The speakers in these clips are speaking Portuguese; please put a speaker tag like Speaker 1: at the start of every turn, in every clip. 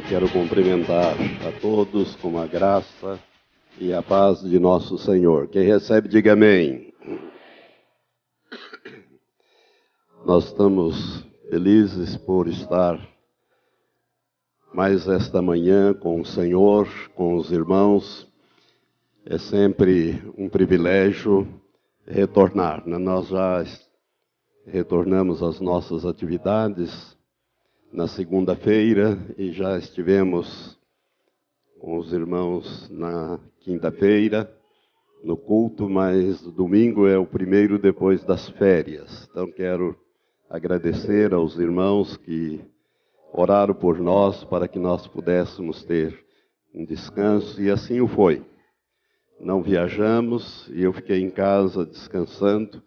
Speaker 1: Quero cumprimentar a todos com a graça e a paz de nosso Senhor. Quem recebe, diga amém. Nós estamos felizes por estar mais esta manhã com o Senhor, com os irmãos. É sempre um privilégio retornar, né? Nós já retornamos às nossas atividades na segunda-feira e já estivemos com os irmãos na quinta-feira no culto, mas domingo é o primeiro depois das férias. Então quero agradecer aos irmãos que oraram por nós para que nós pudéssemos ter um descanso, e assim o foi. Não viajamos e eu fiquei em casa descansando,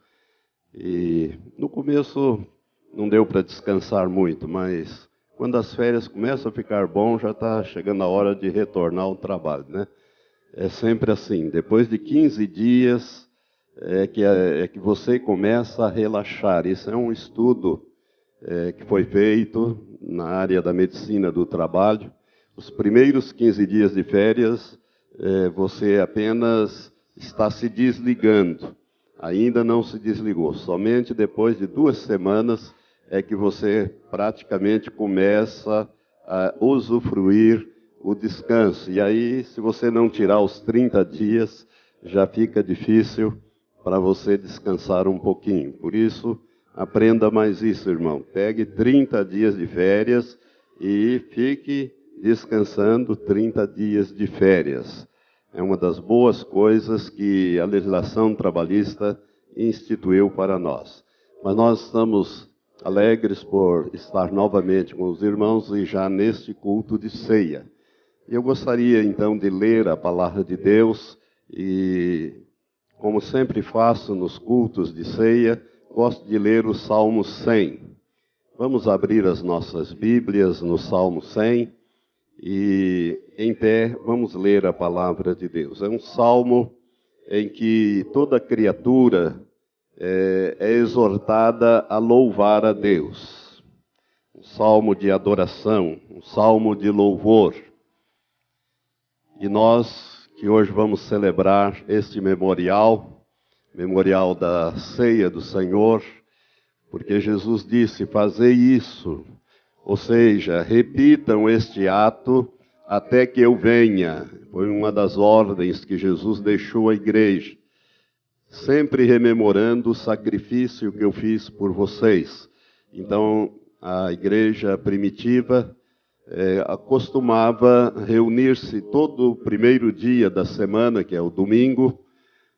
Speaker 1: e no começo não deu para descansar muito, mas quando as férias começam a ficar bom, já está chegando a hora de retornar ao trabalho, né? É sempre assim, depois de 15 dias é que você começa a relaxar. Isso é um estudo que foi feito na área da medicina do trabalho. Os primeiros 15 dias de férias, você apenas está se desligando. Ainda não se desligou. Somente depois de 2 semanas é que você praticamente começa a usufruir o descanso. E aí, se você não tirar os 30 dias, já fica difícil para você descansar um pouquinho. Por isso, aprenda mais isso, irmão. Pegue 30 dias de férias e fique descansando 30 dias de férias. É uma das boas coisas que a legislação trabalhista instituiu para nós. Mas nós estamos alegres por estar novamente com os irmãos e já neste culto de ceia. Eu gostaria então de ler a palavra de Deus e, como sempre faço nos cultos de ceia, gosto de ler o Salmo 100. Vamos abrir as nossas Bíblias no Salmo 100. E em pé vamos ler a palavra de Deus. É um salmo em que toda criatura é exortada a louvar a Deus. Um salmo de adoração, um salmo de louvor. E nós que hoje vamos celebrar este memorial da ceia do Senhor, porque Jesus disse: fazei isso. Ou seja, repitam este ato até que eu venha. Foi uma das ordens que Jesus deixou à igreja. Sempre rememorando o sacrifício que eu fiz por vocês. Então, a igreja primitiva acostumava reunir-se todo o primeiro dia da semana, que é o domingo,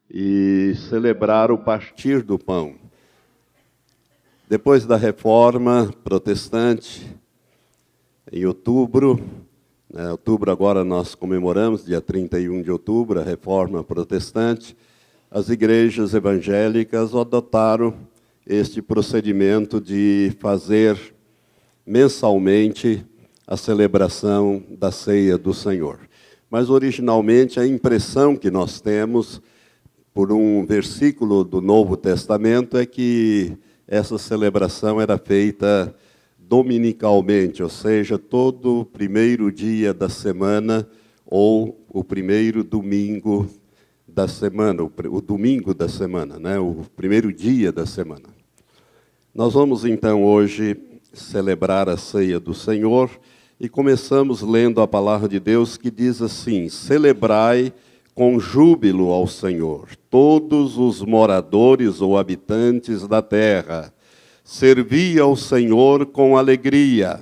Speaker 1: e celebrar o partir do pão. Depois da Reforma Protestante, em outubro agora nós comemoramos, dia 31 de outubro, a Reforma Protestante, as igrejas evangélicas adotaram este procedimento de fazer mensalmente a celebração da ceia do Senhor. Mas originalmente a impressão que nós temos por um versículo do Novo Testamento é que essa celebração era feita dominicalmente, ou seja, todo o primeiro dia da semana ou o primeiro domingo da semana, o domingo da semana, né? O primeiro dia da semana. Nós vamos então hoje celebrar a ceia do Senhor e começamos lendo a palavra de Deus que diz assim: celebrai com júbilo ao Senhor todos os moradores ou habitantes da terra. Servi ao Senhor com alegria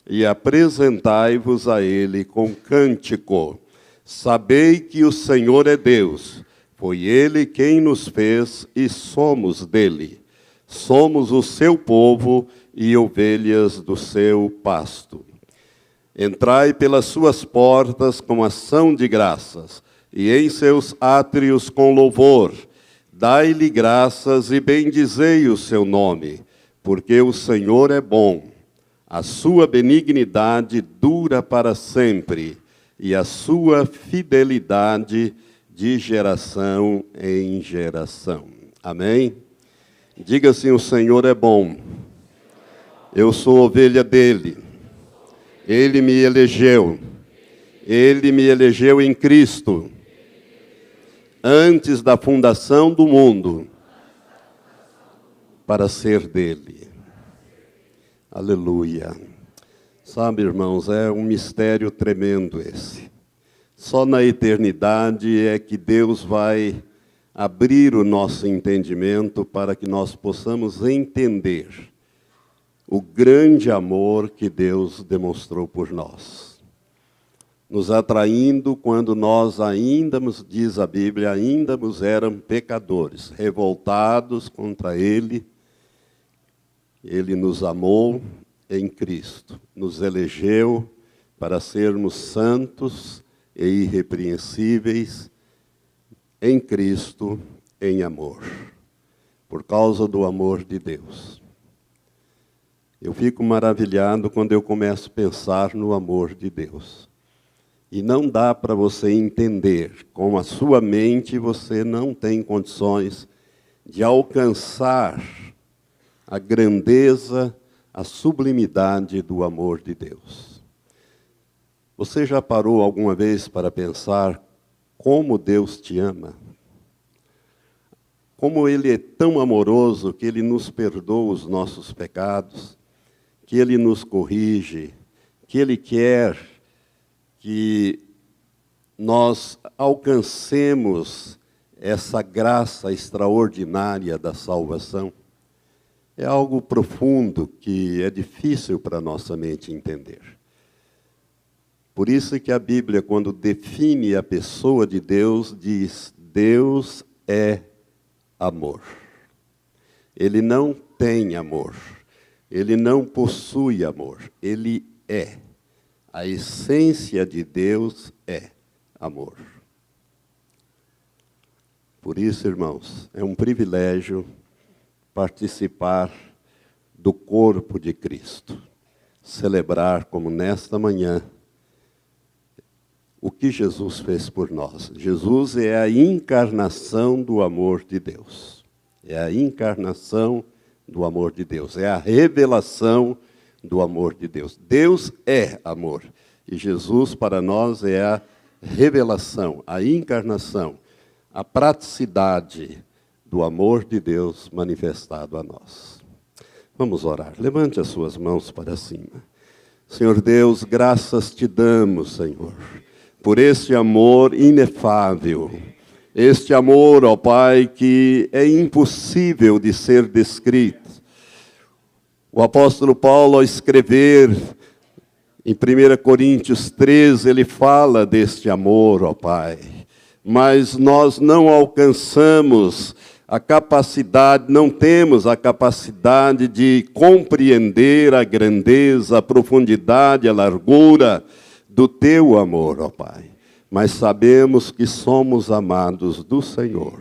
Speaker 1: e apresentai-vos a Ele com cântico. Sabei que o Senhor é Deus, foi Ele quem nos fez e somos dele. Somos o seu povo e ovelhas do seu pasto. Entrai pelas suas portas com ação de graças e em seus átrios com louvor. Dai-lhe graças e bendizei o seu nome, porque o Senhor é bom. A sua benignidade dura para sempre, e a sua fidelidade de geração em geração. Amém? Diga assim: o Senhor é bom. Eu sou ovelha dele. Ele me elegeu. Ele me elegeu em Cristo, antes da fundação do mundo, para ser dele. Aleluia. Sabe, irmãos, é um mistério tremendo esse. Só na eternidade é que Deus vai abrir o nosso entendimento para que nós possamos entender o grande amor que Deus demonstrou por nós, nos atraindo quando nós ainda, diz a Bíblia, ainda éramos pecadores, revoltados contra Ele. Ele nos amou em Cristo, nos elegeu para sermos santos e irrepreensíveis em Cristo, em amor, por causa do amor de Deus. Eu fico maravilhado quando eu começo a pensar no amor de Deus. E não dá para você entender, com a sua mente você não tem condições de alcançar a grandeza, a sublimidade do amor de Deus. Você já parou alguma vez para pensar como Deus te ama? Como Ele é tão amoroso que Ele nos perdoa os nossos pecados, que Ele nos corrige, que Ele quer que nós alcancemos essa graça extraordinária da salvação. É algo profundo que é difícil para a nossa mente entender. Por isso que a Bíblia, quando define a pessoa de Deus, diz: Deus é amor. Ele não tem amor. Ele não possui amor. Ele é. A essência de Deus é amor. Por isso, irmãos, é um privilégio participar do corpo de Cristo. Celebrar, como nesta manhã, o que Jesus fez por nós. Jesus é a encarnação do amor de Deus. É a encarnação do amor de Deus. É a revelação do amor de Deus. Deus é amor. E Jesus, para nós, é a revelação, a encarnação, a praticidade do amor de Deus manifestado a nós. Vamos orar. Levante as suas mãos para cima. Senhor Deus, graças te damos, Senhor, por este amor inefável. Este amor, ó Pai, que é impossível de ser descrito. O apóstolo Paulo, ao escrever em 1 Coríntios 13, ele fala deste amor, ó Pai. Mas nós não alcançamos a capacidade, não temos a capacidade de compreender a grandeza, a profundidade, a largura do teu amor, ó Pai. Mas sabemos que somos amados do Senhor.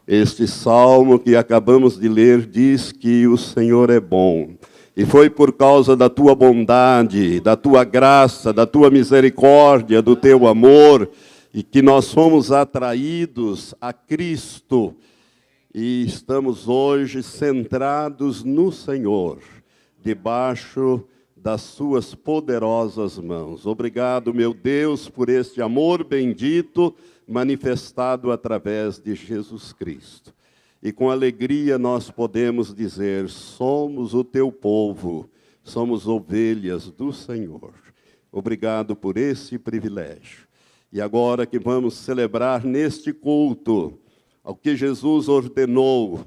Speaker 1: Este salmo que acabamos de ler diz que o Senhor é bom. E foi por causa da tua bondade, da tua graça, da tua misericórdia, do teu amor, e que nós fomos atraídos a Cristo. E estamos hoje centrados no Senhor, debaixo das suas poderosas mãos. Obrigado, meu Deus, por este amor bendito manifestado através de Jesus Cristo. E com alegria nós podemos dizer: somos o teu povo, somos ovelhas do Senhor. Obrigado por esse privilégio. E agora que vamos celebrar neste culto ao que Jesus ordenou,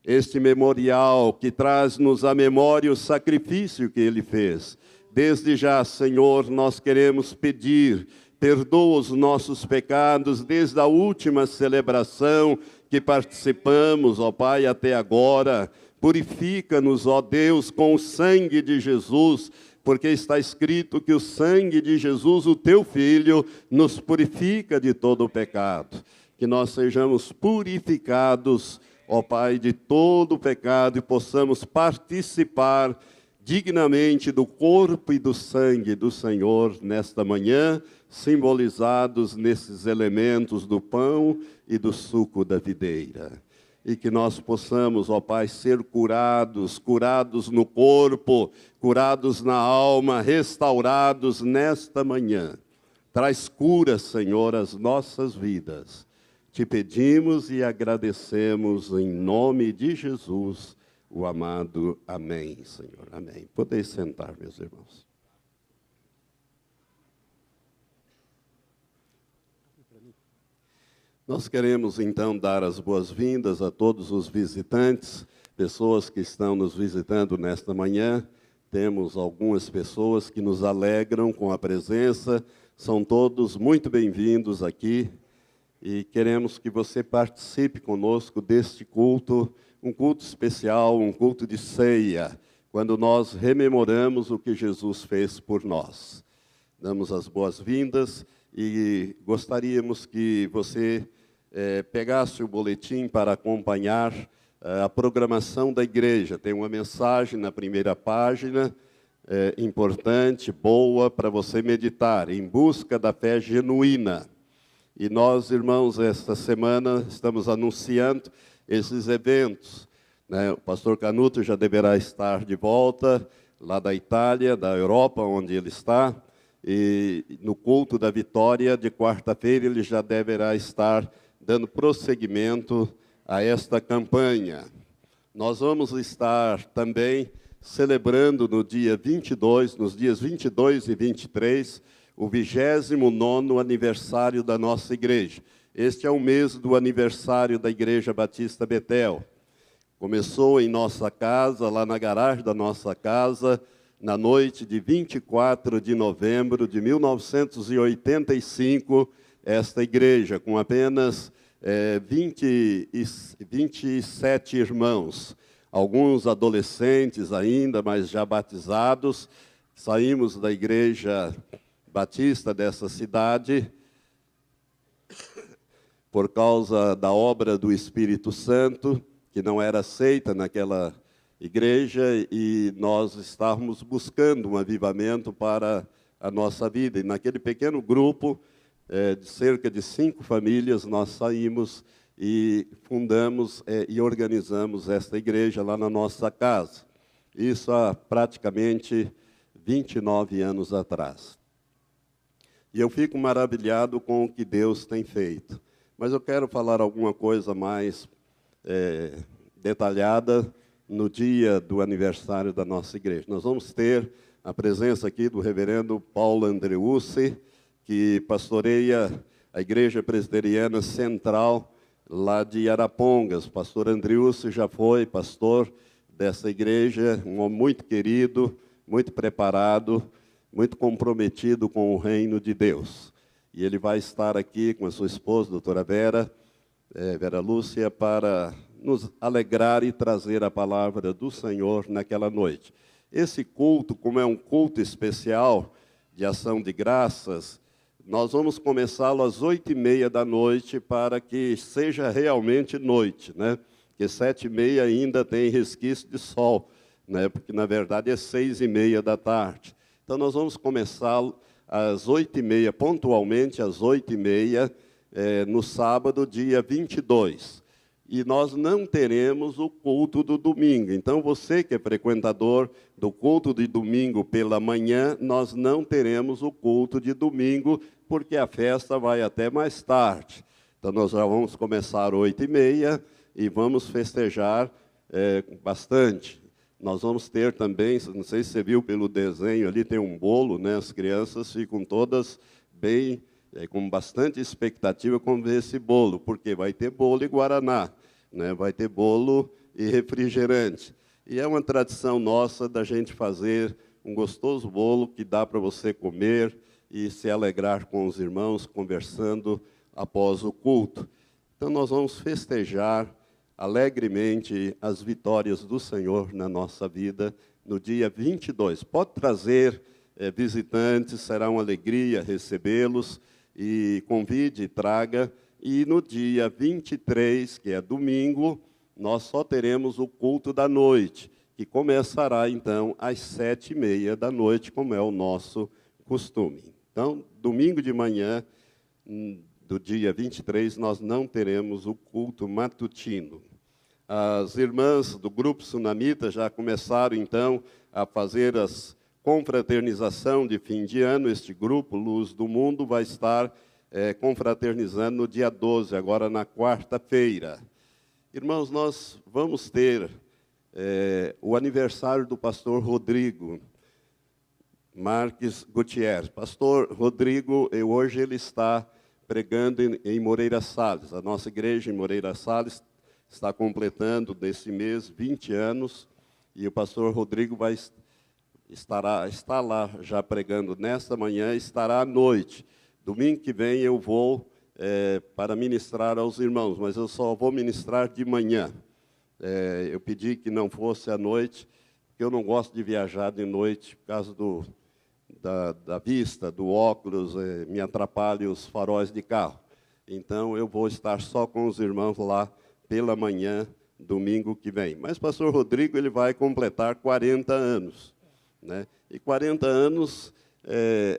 Speaker 1: este memorial que traz-nos à memória o sacrifício que Ele fez. Desde já, Senhor, nós queremos pedir, perdoa os nossos pecados desde a última celebração que participamos, ó Pai, até agora. Purifica-nos, ó Deus, com o sangue de Jesus, porque está escrito que o sangue de Jesus, o teu Filho, nos purifica de todo o pecado. Que nós sejamos purificados, ó Pai, de todo o pecado e possamos participar dignamente do corpo e do sangue do Senhor nesta manhã, simbolizados nesses elementos do pão e do suco da videira. e que nós possamos, ó Pai, ser curados, curados no corpo, curados na alma, restaurados nesta manhã. Traz cura, Senhor, às nossas vidas. Te pedimos e agradecemos em nome de Jesus, o amado. Amém, Senhor. Amém. Podeis sentar, meus irmãos. Nós queremos, então, dar as boas-vindas a todos os visitantes, pessoas que estão nos visitando nesta manhã. Temos algumas pessoas que nos alegram com a presença. São todos muito bem-vindos aqui. E queremos que você participe conosco deste culto, um culto especial, um culto de ceia, quando nós rememoramos o que Jesus fez por nós. Damos as boas-vindas e gostaríamos que você pegasse o boletim para acompanhar a programação da igreja. Tem uma mensagem na primeira página, importante, boa, para você meditar, em busca da fé genuína. E nós, irmãos, esta semana estamos anunciando esses eventos, né? O pastor Canuto já deverá estar de volta, lá da Itália, da Europa, onde ele está, e no culto da Vitória, de quarta-feira, ele já deverá estar dando prosseguimento a esta campanha. Nós vamos estar também celebrando no dia 22, nos dias 22 e 23, o 29º aniversário da nossa igreja. Este é o mês do aniversário da Igreja Batista Betel. Começou em nossa casa, lá na garagem da nossa casa, na noite de 24 de novembro de 1985, esta igreja, com apenas 27 irmãos, alguns adolescentes ainda, mas já batizados. Saímos da igreja batista dessa cidade por causa da obra do Espírito Santo, que não era aceita naquela igreja, e nós estávamos buscando um avivamento para a nossa vida. E naquele pequeno grupo, de cerca de 5 famílias, nós saímos e fundamos e organizamos esta igreja lá na nossa casa. Isso há praticamente 29 anos atrás. E eu fico maravilhado com o que Deus tem feito. Mas eu quero falar alguma coisa mais detalhada no dia do aniversário da nossa igreja. Nós vamos ter a presença aqui do reverendo Paulo Andreucci, que pastoreia a Igreja Presbiteriana Central, lá de Arapongas. O pastor Andreucci já foi pastor dessa igreja, um homem muito querido, muito preparado, muito comprometido com o reino de Deus. E ele vai estar aqui com a sua esposa, doutora Vera Lúcia, para nos alegrar e trazer a palavra do Senhor naquela noite. Esse culto, como é um culto especial de ação de graças, nós vamos começá-lo às 8h30 da noite, para que seja realmente noite, né? Porque 7h30 ainda tem resquício de sol, né? Porque, na verdade, é 6h30 da tarde. Então, nós vamos começá-lo às 8h30, pontualmente às 8h30, no sábado, dia 22. E nós não teremos o culto do domingo. Então, você que é frequentador do culto de domingo pela manhã, nós não teremos o culto de domingo, porque a festa vai até mais tarde. Então, nós já vamos começar às 8h30 e vamos festejar bastante. Nós vamos ter também, não sei se você viu pelo desenho ali, tem um bolo, né? As crianças ficam todas bem, com bastante expectativa com ver esse bolo, porque vai ter bolo e guaraná, né? Vai ter bolo e refrigerante. E é uma tradição nossa da gente fazer um gostoso bolo que dá para você comer e se alegrar com os irmãos, conversando após o culto. Então, nós vamos festejar alegremente as vitórias do Senhor na nossa vida no dia 22. Pode trazer visitantes, será uma alegria recebê-los, e convide e traga. E no dia 23, que é domingo, nós só teremos o culto da noite, que começará, então, às 7h30 da noite, como é o nosso costume. Então, domingo de manhã, do dia 23, nós não teremos o culto matutino. As irmãs do grupo Sunamita já começaram, então, a fazer as confraternização de fim de ano. Este grupo, Luz do Mundo, vai estar confraternizando no dia 12, agora na quarta-feira. Irmãos, nós vamos ter o aniversário do pastor Rodrigo Marques Gutierrez. Pastor Rodrigo, hoje ele está pregando em Moreira Salles. A nossa igreja em Moreira Salles está completando nesse mês 20 anos, e o pastor Rodrigo está lá já pregando nesta manhã, estará à noite. Domingo que vem eu vou para ministrar aos irmãos, mas eu só vou ministrar de manhã. Eu pedi que não fosse à noite, porque eu não gosto de viajar de noite, por causa da vista, do óculos, me atrapalha os faróis de carro. Então, eu vou estar só com os irmãos lá pela manhã, domingo que vem. Mas o pastor Rodrigo ele vai completar 40 anos. Né? E 40 anos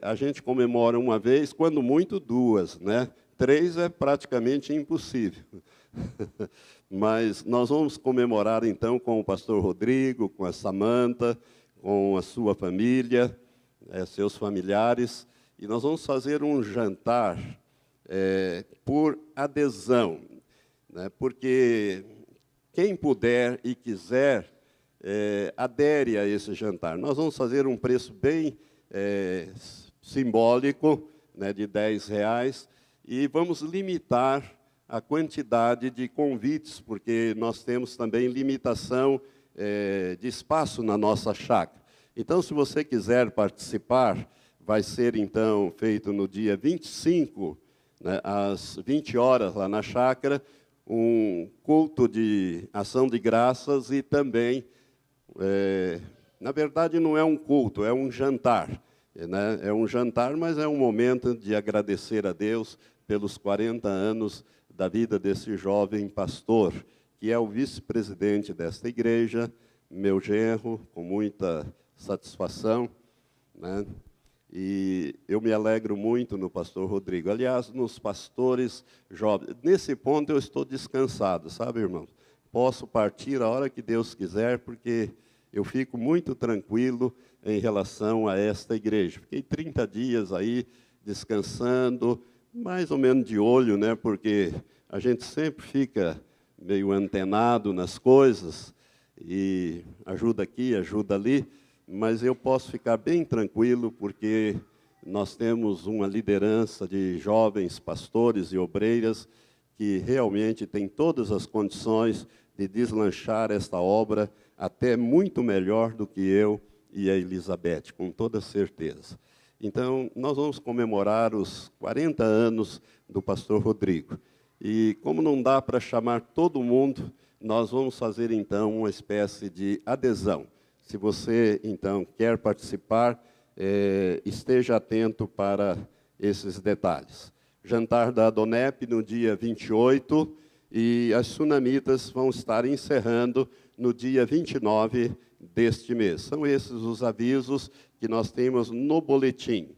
Speaker 1: a gente comemora uma vez, quando muito duas. Né? 3 é praticamente impossível. Mas nós vamos comemorar, então, com o pastor Rodrigo, com a Samanta, com a sua família, seus familiares, e nós vamos fazer um jantar por adesão, né? Porque quem puder e quiser, adere a esse jantar. Nós vamos fazer um preço bem simbólico, né, de R$10, e vamos limitar a quantidade de convites, porque nós temos também limitação de espaço na nossa chácara. Então, se você quiser participar, vai ser, então, feito no dia 25, né, às 20 horas, lá na chácara, um culto de ação de graças e também, na verdade, não é um culto, é um jantar. Né? É um jantar, mas é um momento de agradecer a Deus pelos 40 anos da vida desse jovem pastor, que é o vice-presidente desta igreja, meu genro, com muita satisfação, né? E eu me alegro muito no pastor Rodrigo. Aliás, nos pastores jovens. Nesse ponto eu estou descansado, sabe, irmãos? Posso partir a hora que Deus quiser, porque eu fico muito tranquilo em relação a esta igreja. Fiquei 30 dias aí descansando, mais ou menos de olho, né? Porque a gente sempre fica meio antenado nas coisas, e ajuda aqui, ajuda ali, mas eu posso ficar bem tranquilo, porque nós temos uma liderança de jovens pastores e obreiras que realmente têm todas as condições de deslanchar esta obra até muito melhor do que eu e a Elizabeth, com toda certeza. Então, nós vamos comemorar os 40 anos do pastor Rodrigo. E como não dá para chamar todo mundo, nós vamos fazer, então, uma espécie de adesão. Se você, então, quer participar, esteja atento para esses detalhes. Jantar da Adonep no dia 28, e as Sunamitas vão estar encerrando no dia 29 deste mês. São esses os avisos que nós temos no boletim.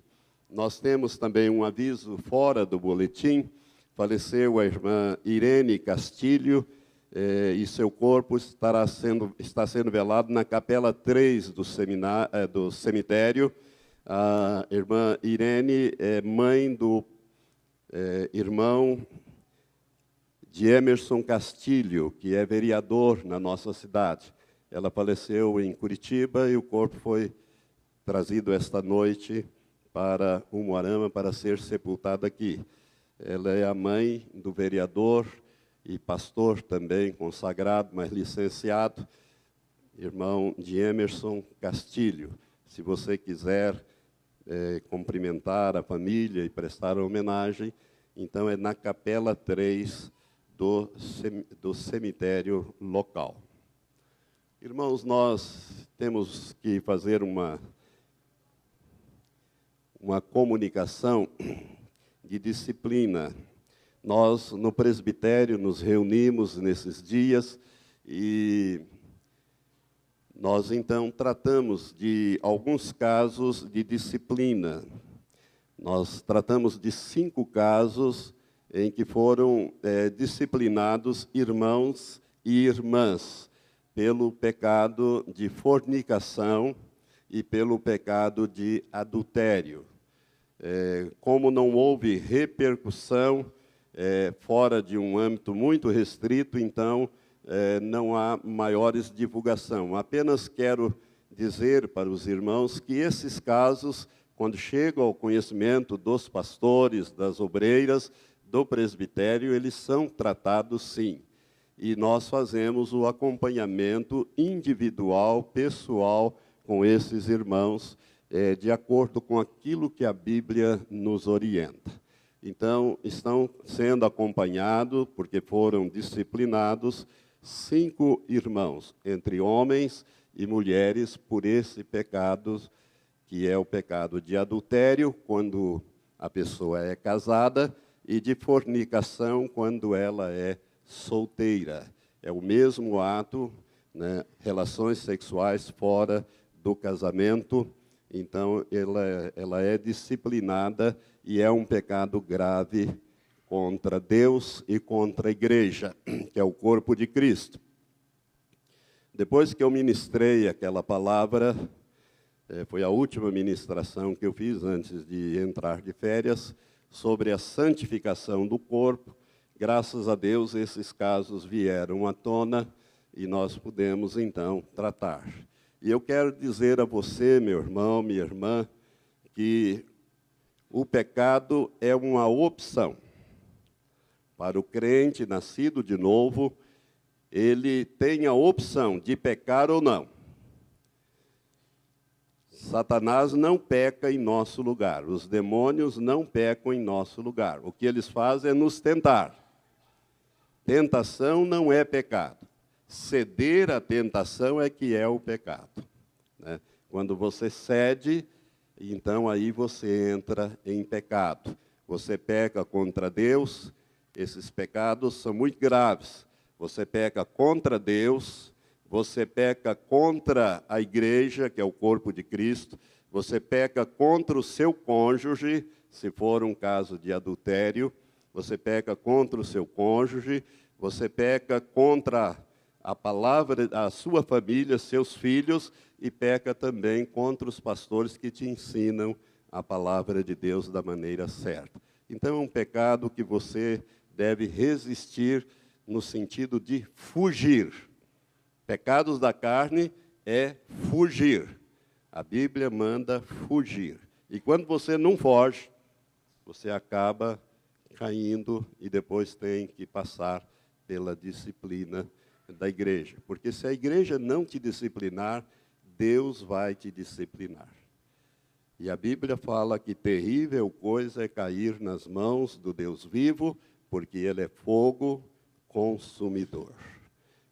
Speaker 1: Nós temos também um aviso fora do boletim. Faleceu a irmã Irene Castilho, e seu corpo está sendo velado na capela 3 do cemitério. A irmã Irene é mãe do irmão de Emerson Castilho, que é vereador na nossa cidade. Ela faleceu em Curitiba e o corpo foi trazido esta noite para Umuarama para ser sepultado aqui. Ela é a mãe do vereador e pastor também, consagrado, mas licenciado, irmão de Emerson Castilho. Se você quiser cumprimentar a família e prestar homenagem, então é na capela 3 do cemitério local. Irmãos, nós temos que fazer uma comunicação de disciplina. Nós, no presbitério, nos reunimos nesses dias e nós, então, tratamos de alguns casos de disciplina. Nós tratamos de 5 casos em que foram disciplinados irmãos irmãs, pelo pecado de fornicação e pelo pecado de adultério. Como não houve repercussão fora de um âmbito muito restrito, então não há maiores divulgação. Apenas quero dizer para os irmãos que esses casos, quando chegam ao conhecimento dos pastores, das obreiras, do presbitério, eles são tratados sim. E nós fazemos o acompanhamento individual, pessoal, com esses irmãos, de acordo com aquilo que a Bíblia nos orienta. Então, estão sendo acompanhados, porque foram disciplinados, 5 irmãos, entre homens e mulheres, por esse pecado, que é o pecado de adultério, quando a pessoa é casada, e de fornicação, quando ela é solteira. É o mesmo ato, né, relações sexuais fora do casamento. Então, ela é disciplinada e é um pecado grave contra Deus e contra a igreja, que é o corpo de Cristo. Depois que eu ministrei aquela palavra, foi a última ministração que eu fiz antes de entrar de férias, sobre a santificação do corpo. Graças a Deus, esses casos vieram à tona e nós pudemos, então, tratar. E eu quero dizer a você, meu irmão, minha irmã, que o pecado é uma opção. Para o crente nascido de novo, ele tem a opção de pecar ou não. Satanás não peca em nosso lugar, os demônios não pecam em nosso lugar. O que eles fazem é nos tentar. Tentação não é pecado. Ceder à tentação é que é o pecado, né? Quando você cede, então aí você entra em pecado. Você peca contra Deus, esses pecados são muito graves. Você peca contra Deus, você peca contra a igreja, que é o corpo de Cristo, você peca contra o seu cônjuge, se for um caso de adultério, você peca contra o seu cônjuge, você peca contra a palavra, a sua família, seus filhos, e peca também contra os pastores que te ensinam a palavra de Deus da maneira certa. Então é um pecado que você deve resistir no sentido de fugir. Pecados da carne é fugir. A Bíblia manda fugir. E quando você não foge, você acaba caindo e depois tem que passar pela disciplina da igreja. Porque se a igreja não te disciplinar, Deus vai te disciplinar. E a Bíblia fala que terrível coisa é cair nas mãos do Deus vivo, porque Ele é fogo consumidor.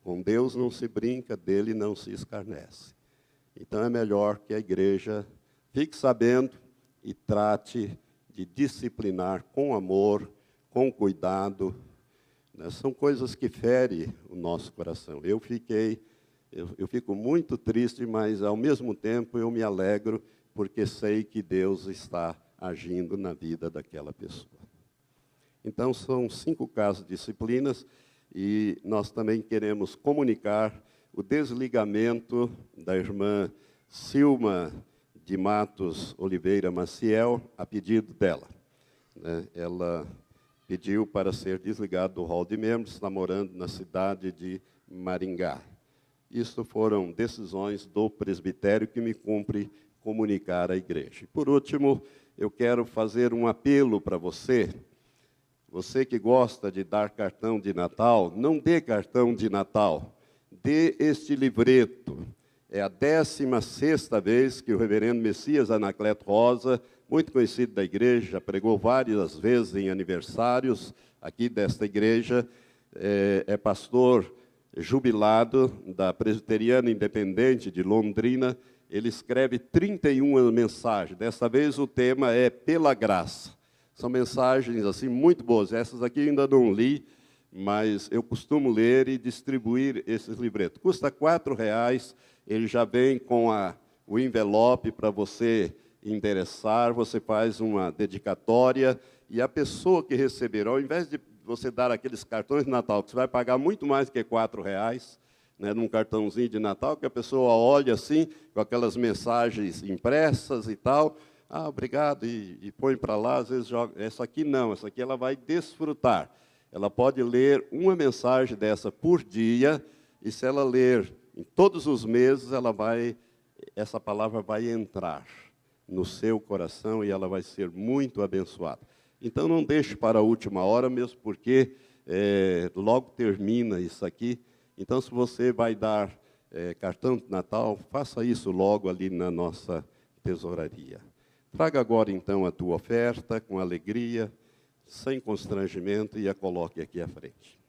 Speaker 1: Com Deus não se brinca, dele não se escarnece. Então é melhor que a igreja fique sabendo e trate de disciplinar com amor, com cuidado. São coisas que ferem o nosso coração. Eu fico muito triste, mas ao mesmo tempo eu me alegro, porque sei que Deus está agindo na vida daquela pessoa. Então são 5 casos de disciplinas, e nós também queremos comunicar o desligamento da irmã Silma de Matos Oliveira Maciel, a pedido dela, né? Ela pediu para ser desligado do hall de membros, está morando na cidade de Maringá. Isso foram decisões do presbitério que me cumpre comunicar à igreja. Por último, eu quero fazer um apelo para você. Você que gosta de dar cartão de Natal, não dê cartão de Natal. Dê este livreto. É a 16ª vez que o reverendo Messias Anacleto Rosa, muito conhecido da igreja, já pregou várias vezes em aniversários aqui desta igreja, é pastor jubilado da Presbiteriana Independente de Londrina. Ele escreve 31 mensagens. Dessa vez o tema é Pela Graça. São mensagens assim muito boas. Essas aqui ainda não li, mas eu costumo ler e distribuir esses livretos. Custa R$ 4,00. Ele já vem com o envelope para você endereçar. Você faz uma dedicatória e a pessoa que receber, ao invés de você dar aqueles cartões de Natal, que você vai pagar muito mais do que R$4, né, num cartãozinho de Natal, que a pessoa olha assim, com aquelas mensagens impressas e tal, obrigado, e põe para lá, às vezes joga. Essa aqui não, essa aqui ela vai desfrutar. Ela pode ler uma mensagem dessa por dia, e se ela ler em todos os meses, essa palavra vai entrar no seu coração e ela vai ser muito abençoada. Então não deixe para a última hora, mesmo porque logo termina isso aqui. Então, se você vai dar cartão de Natal, faça isso logo ali na nossa tesouraria. Traga agora, então, a tua oferta com alegria, sem constrangimento, e a coloque aqui à frente.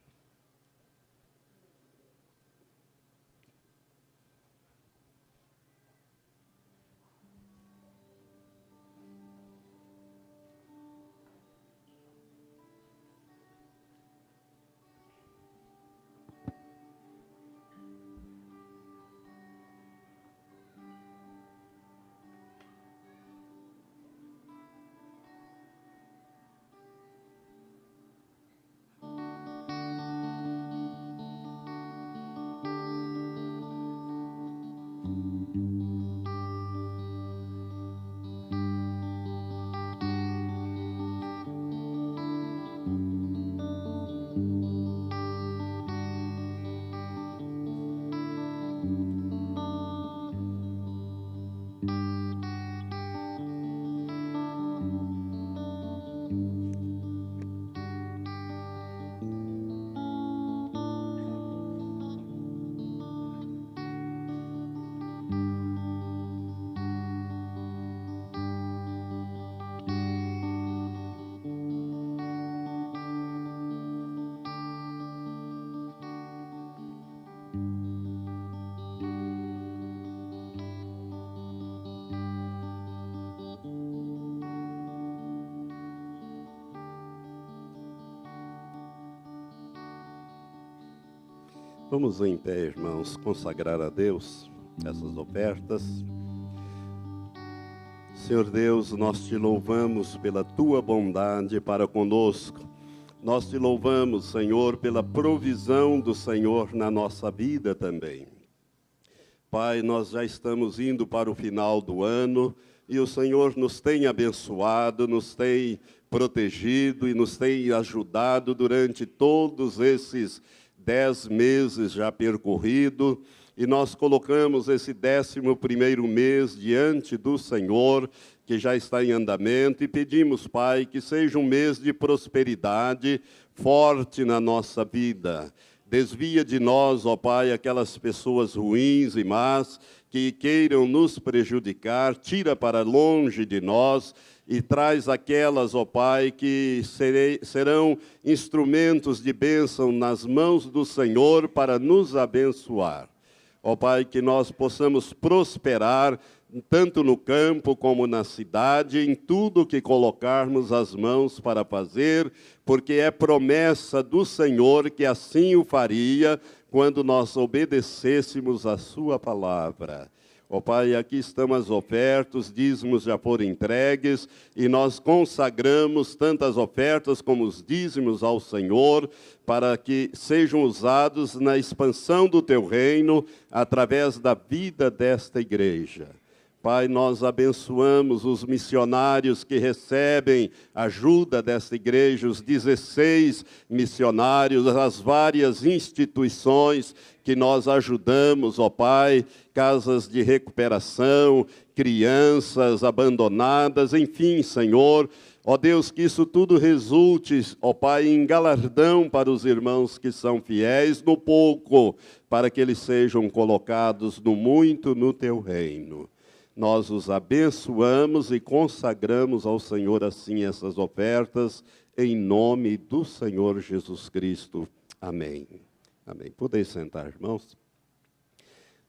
Speaker 1: Vamos em pé, irmãos, consagrar a Deus essas ofertas. Senhor Deus, nós te louvamos pela tua bondade para conosco. Nós te louvamos, Senhor, pela provisão do Senhor na nossa vida também. Pai, nós já estamos indo para o final do ano e o Senhor nos tem abençoado, nos tem protegido e nos tem ajudado durante todos esses 10 meses já percorrido, e nós colocamos esse 11º mês diante do Senhor, que já está em andamento, e pedimos, Pai, que seja um mês de prosperidade forte na nossa vida. Desvia de nós, ó Pai, aquelas pessoas ruins e más que queiram nos prejudicar, tira para longe de nós, e traz aquelas, ó Pai, que serão instrumentos de bênção nas mãos do Senhor para nos abençoar. Ó Pai, que nós possamos prosperar, tanto no campo como na cidade, em tudo que colocarmos as mãos para fazer, porque é promessa do Senhor que assim o faria quando nós obedecêssemos a sua palavra. Ó Pai, aqui estão as ofertas, os dízimos já foram entregues, e nós consagramos tantas ofertas como os dízimos ao Senhor, para que sejam usados na expansão do teu reino, através da vida desta igreja. Pai, nós abençoamos os missionários que recebem ajuda desta igreja, os 16 missionários, as várias instituições que nós ajudamos, ó Pai, casas de recuperação, crianças abandonadas, enfim, Senhor, ó Deus, que isso tudo resulte, ó Pai, em galardão para os irmãos que são fiéis no pouco, para que eles sejam colocados no muito no teu reino. Nós os abençoamos e consagramos ao Senhor assim essas ofertas, em nome do Senhor Jesus Cristo. Amém. Amém. Podem sentar, irmãos.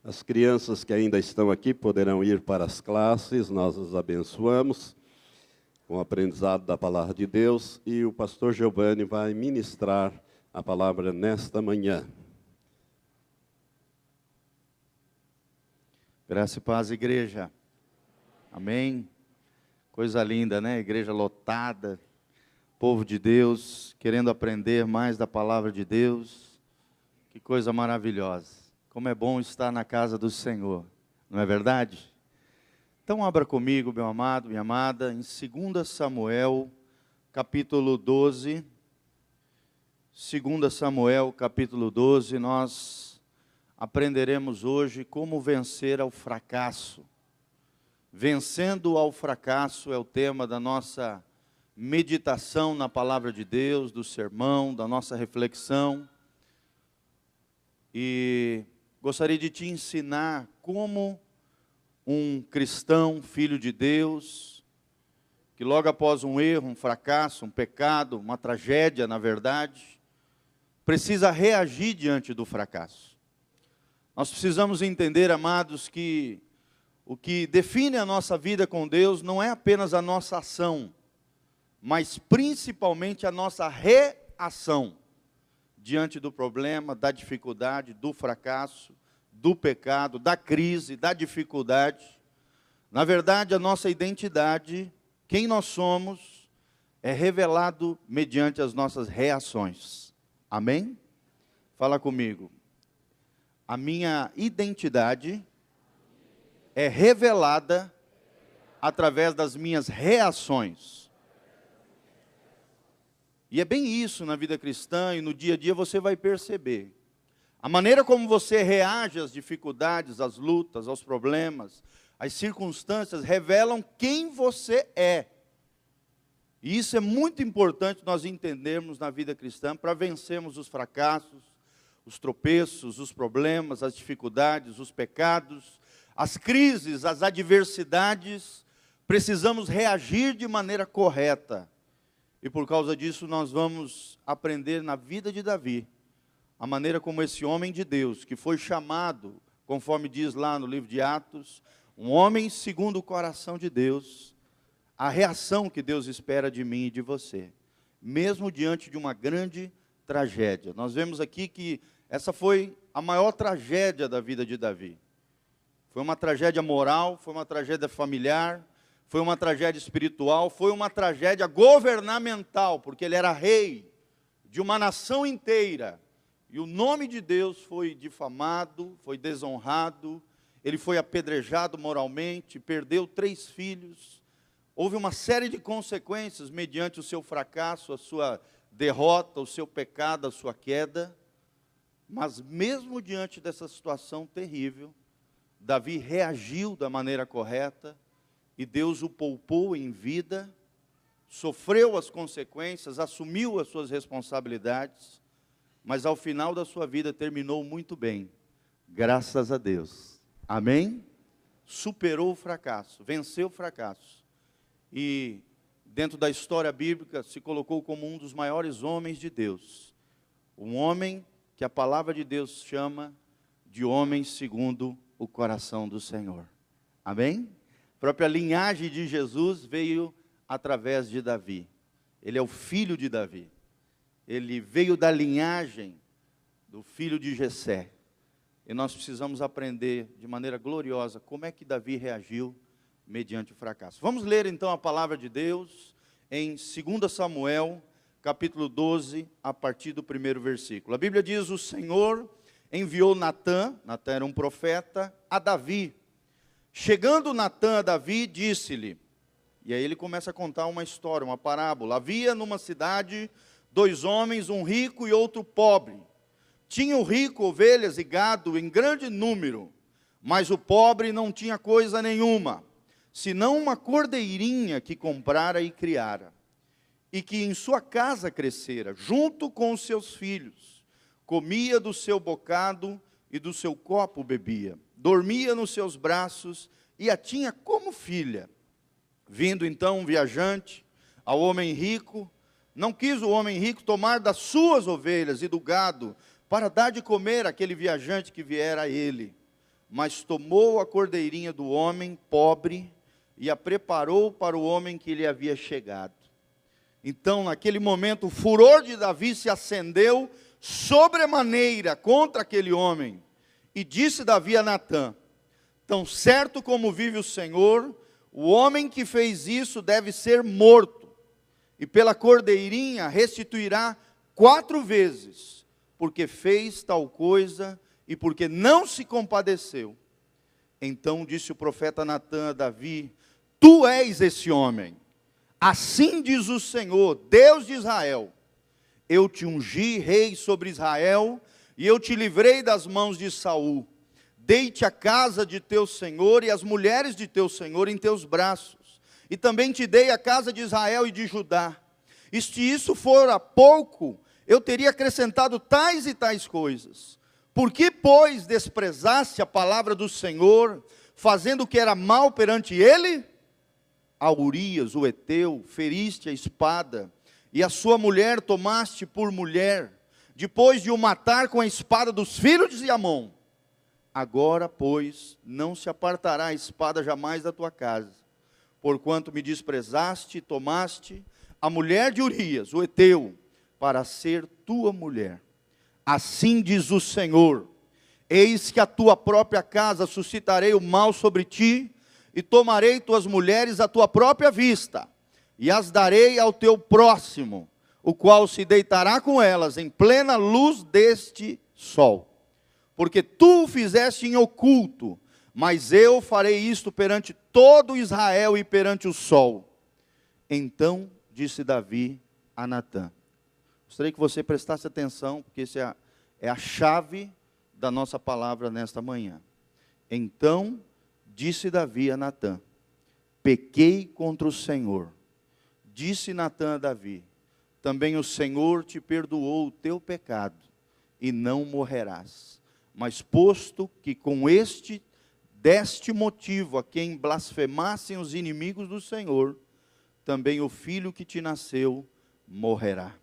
Speaker 1: As crianças que ainda estão aqui poderão ir para as classes, nós os abençoamos com o aprendizado da palavra de Deus, e o pastor Giovanni vai ministrar a palavra nesta manhã.
Speaker 2: Graça e paz, igreja. Amém. Coisa linda, né? Igreja lotada, povo de Deus querendo aprender mais da palavra de Deus. Que coisa maravilhosa. Como é bom estar na casa do Senhor, não é verdade? Então abra comigo, meu amado, minha amada, em 2 Samuel, capítulo 12. 2 Samuel, capítulo 12, nós aprenderemos hoje como vencer ao fracasso. Vencendo ao fracasso é o tema da nossa meditação na palavra de Deus, do sermão, da nossa reflexão. E gostaria de te ensinar como um cristão, filho de Deus, que logo após um erro, um fracasso, um pecado, uma tragédia, na verdade, precisa reagir diante do fracasso. Nós precisamos entender, amados, que o que define a nossa vida com Deus não é apenas a nossa ação, mas principalmente a nossa reação diante do problema, da dificuldade, do fracasso, do pecado, da crise, da dificuldade. Na verdade, a nossa identidade, quem nós somos, é revelado mediante as nossas reações. Amém? Fala comigo. A minha identidade é revelada através das minhas reações. E é bem isso na vida cristã, e no dia a dia você vai perceber. A maneira como você reage às dificuldades, às lutas, aos problemas, às circunstâncias, revelam quem você é. E isso é muito importante nós entendermos na vida cristã, para vencermos os fracassos, os tropeços, os problemas, as dificuldades, os pecados, as crises, as adversidades. Precisamos reagir de maneira correta. E por causa disso nós vamos aprender na vida de Davi, a maneira como esse homem de Deus, que foi chamado, conforme diz lá no livro de Atos, um homem segundo o coração de Deus, a reação que Deus espera de mim e de você, mesmo diante de uma grande tragédia. Nós vemos aqui que essa foi a maior tragédia da vida de Davi. Foi uma tragédia moral, foi uma tragédia familiar, foi uma tragédia espiritual, foi uma tragédia governamental, porque ele era rei de uma nação inteira. E o nome de Deus foi difamado, foi desonrado, ele foi apedrejado moralmente, perdeu 3 filhos. Houve uma série de consequências mediante o seu fracasso, a sua derrota, o seu pecado, a sua queda. Mas mesmo diante dessa situação terrível, Davi reagiu da maneira correta, e Deus o poupou em vida, sofreu as consequências, assumiu as suas responsabilidades, mas ao final da sua vida terminou muito bem, graças a Deus. Amém? Superou o fracasso, venceu o fracasso, e dentro da história bíblica se colocou como um dos maiores homens de Deus, um homem que a palavra de Deus chama de homem segundo o coração do Senhor. Amém? A própria linhagem de Jesus veio através de Davi. Ele é o filho de Davi. Ele veio da linhagem do filho de Jessé. E nós precisamos aprender de maneira gloriosa como é que Davi reagiu mediante o fracasso. Vamos ler então a palavra de Deus em 2 Samuel, capítulo 12, a partir do primeiro versículo. A Bíblia diz: o Senhor enviou Natã era um profeta, a Davi. Chegando Natã a Davi, disse-lhe, e aí ele começa a contar uma história, uma parábola. Havia numa cidade 2 homens, um rico e outro pobre. Tinha o rico ovelhas e gado em grande número, mas o pobre não tinha coisa nenhuma, senão uma cordeirinha que comprara e criara, e que em sua casa crescera, junto com os seus filhos. Comia do seu bocado e do seu copo bebia. Dormia nos seus braços e a tinha como filha. Vindo então um viajante ao homem rico, não quis o homem rico tomar das suas ovelhas e do gado para dar de comer àquele viajante que viera a ele, mas tomou a cordeirinha do homem pobre e a preparou para o homem que lhe havia chegado. Então, naquele momento, o furor de Davi se acendeu sobremaneira contra aquele homem. E disse Davi a Natã: tão certo como vive o Senhor, o homem que fez isso deve ser morto. e pela cordeirinha restituirá 4 vezes, porque fez tal coisa e porque não se compadeceu. Então disse o profeta Natã a Davi: tu és esse homem. Assim diz o Senhor, Deus de Israel: eu te ungi rei sobre Israel, e eu te livrei das mãos de Saul. Dei-te a casa de teu senhor e as mulheres de teu senhor em teus braços, e também te dei a casa de Israel e de Judá. E se isso fora pouco, eu teria acrescentado tais e tais coisas. Por que, pois, desprezaste a palavra do Senhor, fazendo o que era mal perante ele? A Urias, o Heteu, feriste a espada, e a sua mulher tomaste por mulher, depois de o matar com a espada dos filhos de Amon. Agora, pois, não se apartará a espada jamais da tua casa, porquanto me desprezaste e tomaste a mulher de Urias, o Heteu, para ser tua mulher. Assim diz o Senhor: eis que a tua própria casa suscitarei o mal sobre ti, e tomarei tuas mulheres à tua própria vista, e as darei ao teu próximo, o qual se deitará com elas em plena luz deste sol. Porque tu o fizeste em oculto, mas eu farei isto perante todo Israel e perante o sol. Então disse Davi a Natã. Gostaria que você prestasse atenção, porque essa é a chave da nossa palavra nesta manhã. Então disse Davi a Natã: pequei contra o Senhor. Disse Natã a Davi: também o Senhor te perdoou o teu pecado, e não morrerás. Mas posto que com deste motivo a quem blasfemassem os inimigos do Senhor, também o filho que te nasceu morrerá.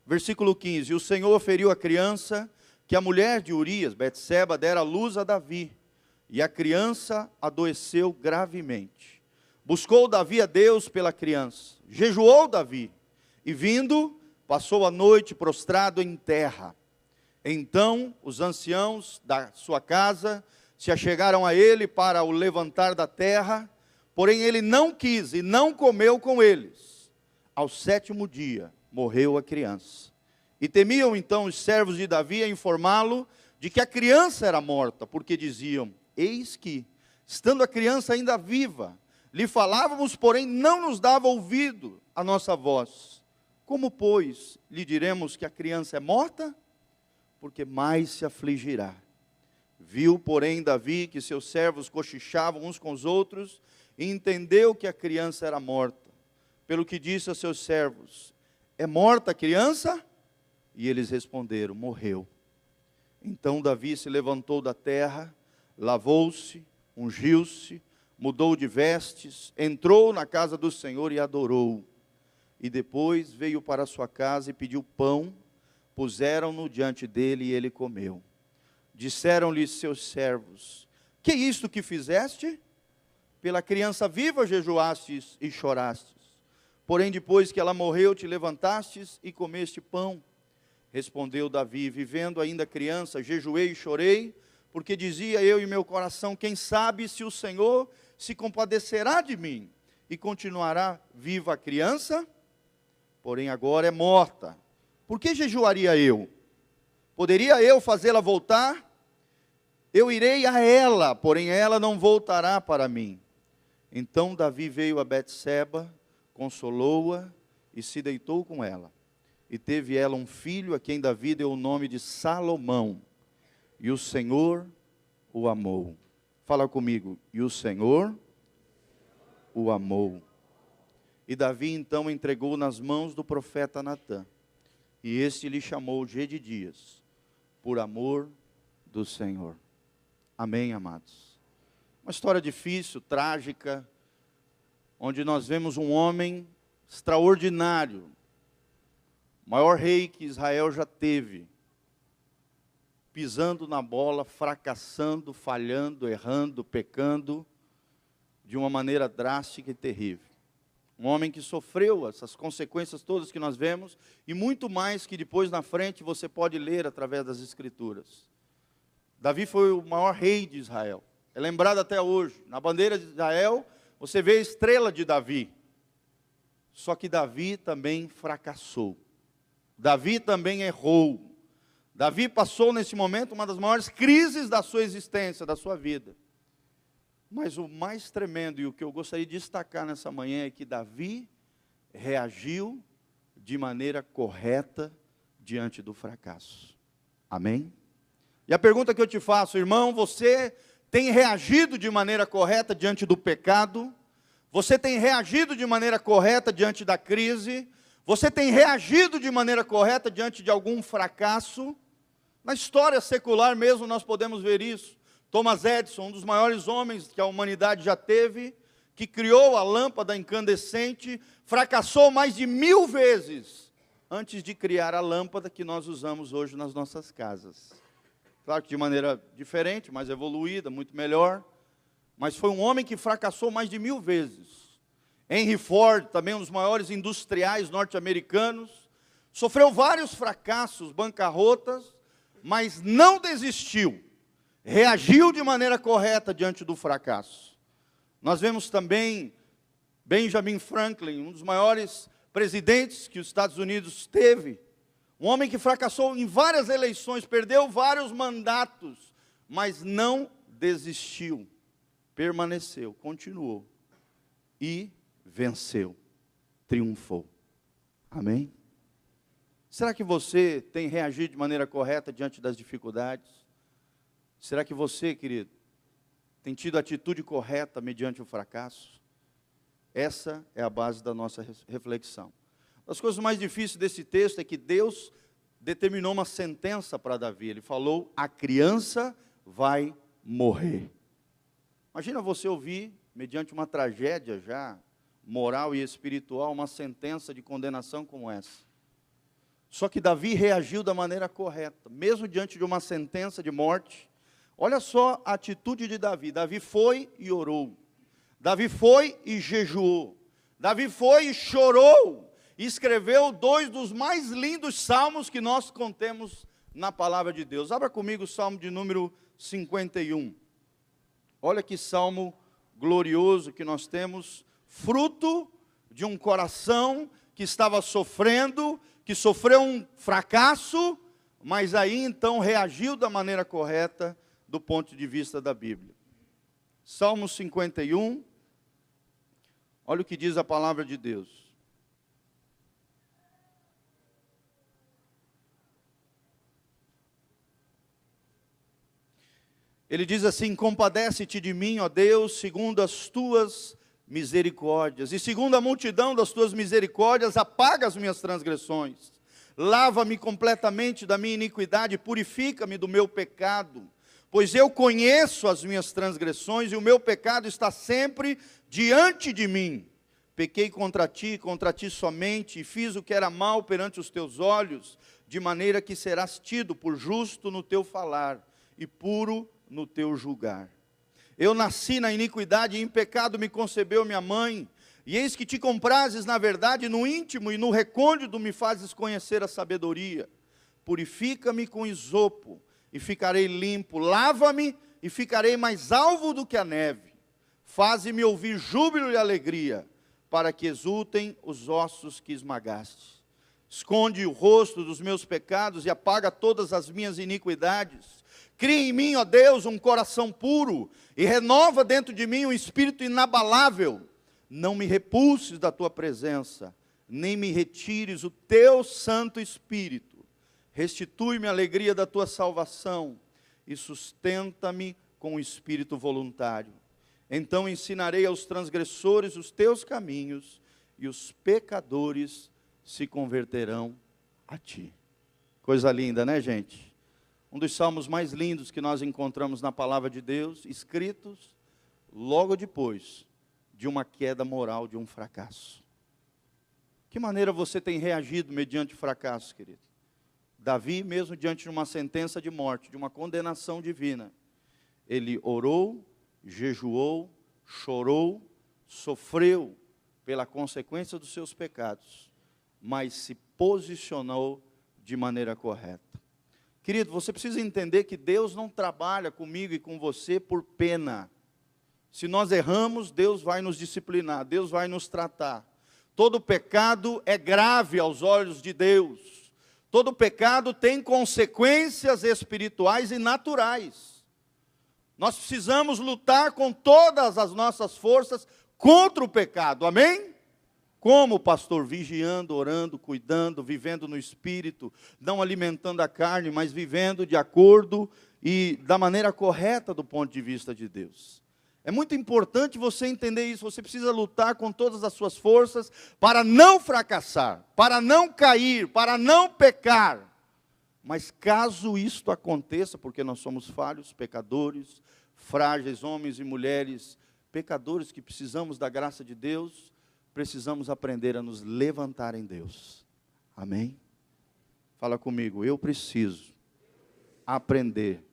Speaker 2: Versículo 15: e o Senhor feriu a criança que a mulher de Urias, Betseba, dera à luz a Davi, e a criança adoeceu gravemente. Buscou Davi a Deus pela criança, jejuou Davi, e vindo, passou a noite prostrado em terra. Então os anciãos da sua casa se achegaram a ele para o levantar da terra, porém ele não quis e não comeu com eles. Ao 7º dia morreu a criança. E temiam então os servos de Davi a informá-lo de que a criança era morta, porque diziam: eis que, estando a criança ainda viva, lhe falávamos, porém não nos dava ouvido a nossa voz. Como, pois, lhe diremos que a criança é morta? Porque mais se afligirá. Viu, porém, Davi que seus servos cochichavam uns com os outros, e entendeu que a criança era morta. Pelo que disse a seus servos: é morta a criança? E eles responderam: morreu. Então Davi se levantou da terra, lavou-se, ungiu-se, mudou de vestes, entrou na casa do Senhor e adorou. E depois veio para sua casa e pediu pão, puseram-no diante dele e ele comeu. Disseram-lhe seus servos: que é isto que fizeste? Pela criança viva jejuastes e chorastes. Porém depois que ela morreu, te levantastes e comeste pão. Respondeu Davi: vivendo ainda criança, jejuei e chorei, porque dizia eu em meu coração: quem sabe se o Senhor se compadecerá de mim, e continuará viva a criança? Porém agora é morta. Por que jejuaria eu? Poderia eu fazê-la voltar? Eu irei a ela, porém ela não voltará para mim. Então Davi veio a Betseba, consolou-a e se deitou com ela. E teve ela um filho, a quem Davi deu o nome de Salomão. E o Senhor o amou. Fala comigo. E o Senhor o amou. E Davi então entregou nas mãos do profeta Natã. E este lhe chamou Jedidias, por amor do Senhor. Amém, amados? Uma história difícil, trágica, onde nós vemos um homem extraordinário, o maior rei que Israel já teve, pisando na bola, fracassando, falhando, errando, pecando, de uma maneira drástica e terrível. Um homem que sofreu essas consequências todas que nós vemos, e muito mais que depois na frente você pode ler através das Escrituras. Davi foi o maior rei de Israel, é lembrado até hoje. Na bandeira de Israel, você vê a estrela de Davi. Só que Davi também fracassou. Davi também errou. Davi passou nesse momento uma das maiores crises da sua existência, da sua vida. Mas o mais tremendo e o que eu gostaria de destacar nessa manhã é que Davi reagiu de maneira correta diante do fracasso. Amém? E a pergunta que eu te faço, irmão, você tem reagido de maneira correta diante do pecado? Você tem reagido de maneira correta diante da crise? Você tem reagido de maneira correta diante de algum fracasso? Na história secular mesmo nós podemos ver isso. Thomas Edison, um dos maiores homens que a humanidade já teve, que criou a lâmpada incandescente, fracassou mais de 1000 vezes antes de criar a lâmpada que nós usamos hoje nas nossas casas. Claro que de maneira diferente, mais evoluída, muito melhor. Mas foi um homem que fracassou mais de 1000 vezes. Henry Ford, também um dos maiores industriais norte-americanos, sofreu vários fracassos, bancarrotas, mas não desistiu. Reagiu de maneira correta diante do fracasso. Nós vemos também Benjamin Franklin, um dos maiores presidentes que os Estados Unidos teve. Um homem que fracassou em várias eleições, perdeu vários mandatos, mas não desistiu. Permaneceu, continuou e venceu, triunfou. Amém? Será que você tem reagido de maneira correta diante das dificuldades? Será que você, querido, tem tido a atitude correta mediante o fracasso? Essa é a base da nossa reflexão. As coisas mais difíceis desse texto é que Deus determinou uma sentença para Davi. Ele falou: a criança vai morrer. Imagina você ouvir, mediante uma tragédia já moral e espiritual, uma sentença de condenação como essa. Só que Davi reagiu da maneira correta, mesmo diante de uma sentença de morte. Olha só a atitude de Davi. Davi foi e orou. Davi foi e jejuou. Davi foi e chorou. E escreveu 2 dos mais lindos salmos que nós contemos na palavra de Deus. Abra comigo o salmo de número 51. Olha que salmo glorioso que nós temos, fruto de um coração que estava sofrendo, que sofreu um fracasso, mas aí então reagiu da maneira correta do ponto de vista da Bíblia. Salmo 51, olha o que diz a palavra de Deus. Ele diz assim: compadece-te de mim, ó Deus, segundo as tuas misericórdias, e segundo a multidão das tuas misericórdias, apaga as minhas transgressões. Lava-me completamente da minha iniquidade, purifica-me do meu pecado, pois eu conheço as minhas transgressões, e o meu pecado está sempre diante de mim. Pequei contra ti somente, e fiz o que era mal perante os teus olhos, de maneira que serás tido por justo no teu falar, e puro no teu julgar. Eu nasci na iniquidade, e em pecado me concebeu minha mãe, e eis que te comprases na verdade, no íntimo e no recôndito me fazes conhecer a sabedoria. Purifica-me com isopo, e ficarei limpo, lava-me, e ficarei mais alvo do que a neve. Faze-me ouvir júbilo e alegria, para que exultem os ossos que esmagaste. Esconde o rosto dos meus pecados, e apaga todas as minhas iniquidades. Cria em mim, ó Deus, um coração puro, e renova dentro de mim um espírito inabalável. Não me repulses da tua presença, nem me retires o teu Santo Espírito. Restitui-me a alegria da tua salvação, e sustenta-me com o espírito voluntário. Então ensinarei aos transgressores os teus caminhos, e os pecadores se converterão a ti. Coisa linda, né, gente? Um dos salmos mais lindos que nós encontramos na palavra de Deus, escritos logo depois de uma queda moral, de um fracasso. Que maneira você tem reagido mediante o fracasso, querido? Davi, mesmo diante de uma sentença de morte, de uma condenação divina, ele orou, jejuou, chorou, sofreu pela consequência dos seus pecados, mas se posicionou de maneira correta. Querido, você precisa entender que Deus não trabalha comigo e com você por pena. Se nós erramos, Deus vai nos disciplinar, Deus vai nos tratar. Todo pecado é grave aos olhos de Deus. Todo pecado tem consequências espirituais e naturais. Nós precisamos lutar com todas as nossas forças contra o pecado, amém? Como, pastor? Vigiando, orando, cuidando, vivendo no Espírito, não alimentando a carne, mas vivendo de acordo e da maneira correta do ponto de vista de Deus. É muito importante você entender isso. Você precisa lutar com todas as suas forças para não fracassar, para não cair, para não pecar. Mas caso isto aconteça, porque nós somos falhos, pecadores, frágeis, homens e mulheres, pecadores que precisamos da graça de Deus, precisamos aprender a nos levantar em Deus. Amém? Fala comigo, eu preciso aprender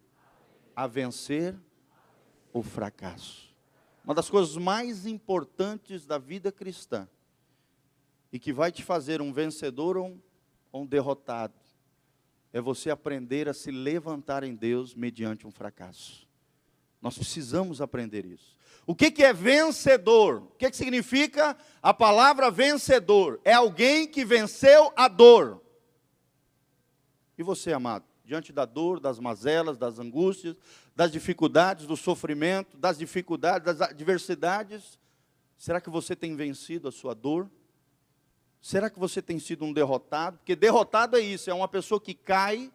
Speaker 2: a vencer o fracasso. Uma das coisas mais importantes da vida cristã, e que vai te fazer um vencedor ou um derrotado, é você aprender a se levantar em Deus mediante um fracasso. Nós precisamos aprender isso. O que é vencedor? O que significa a palavra vencedor? É alguém que venceu a dor. E você, amado? Diante da dor, das mazelas, das angústias, das dificuldades, do sofrimento, das dificuldades, das adversidades, será que você tem vencido a sua dor? Será que você tem sido um derrotado? Porque derrotado é isso, é uma pessoa que cai,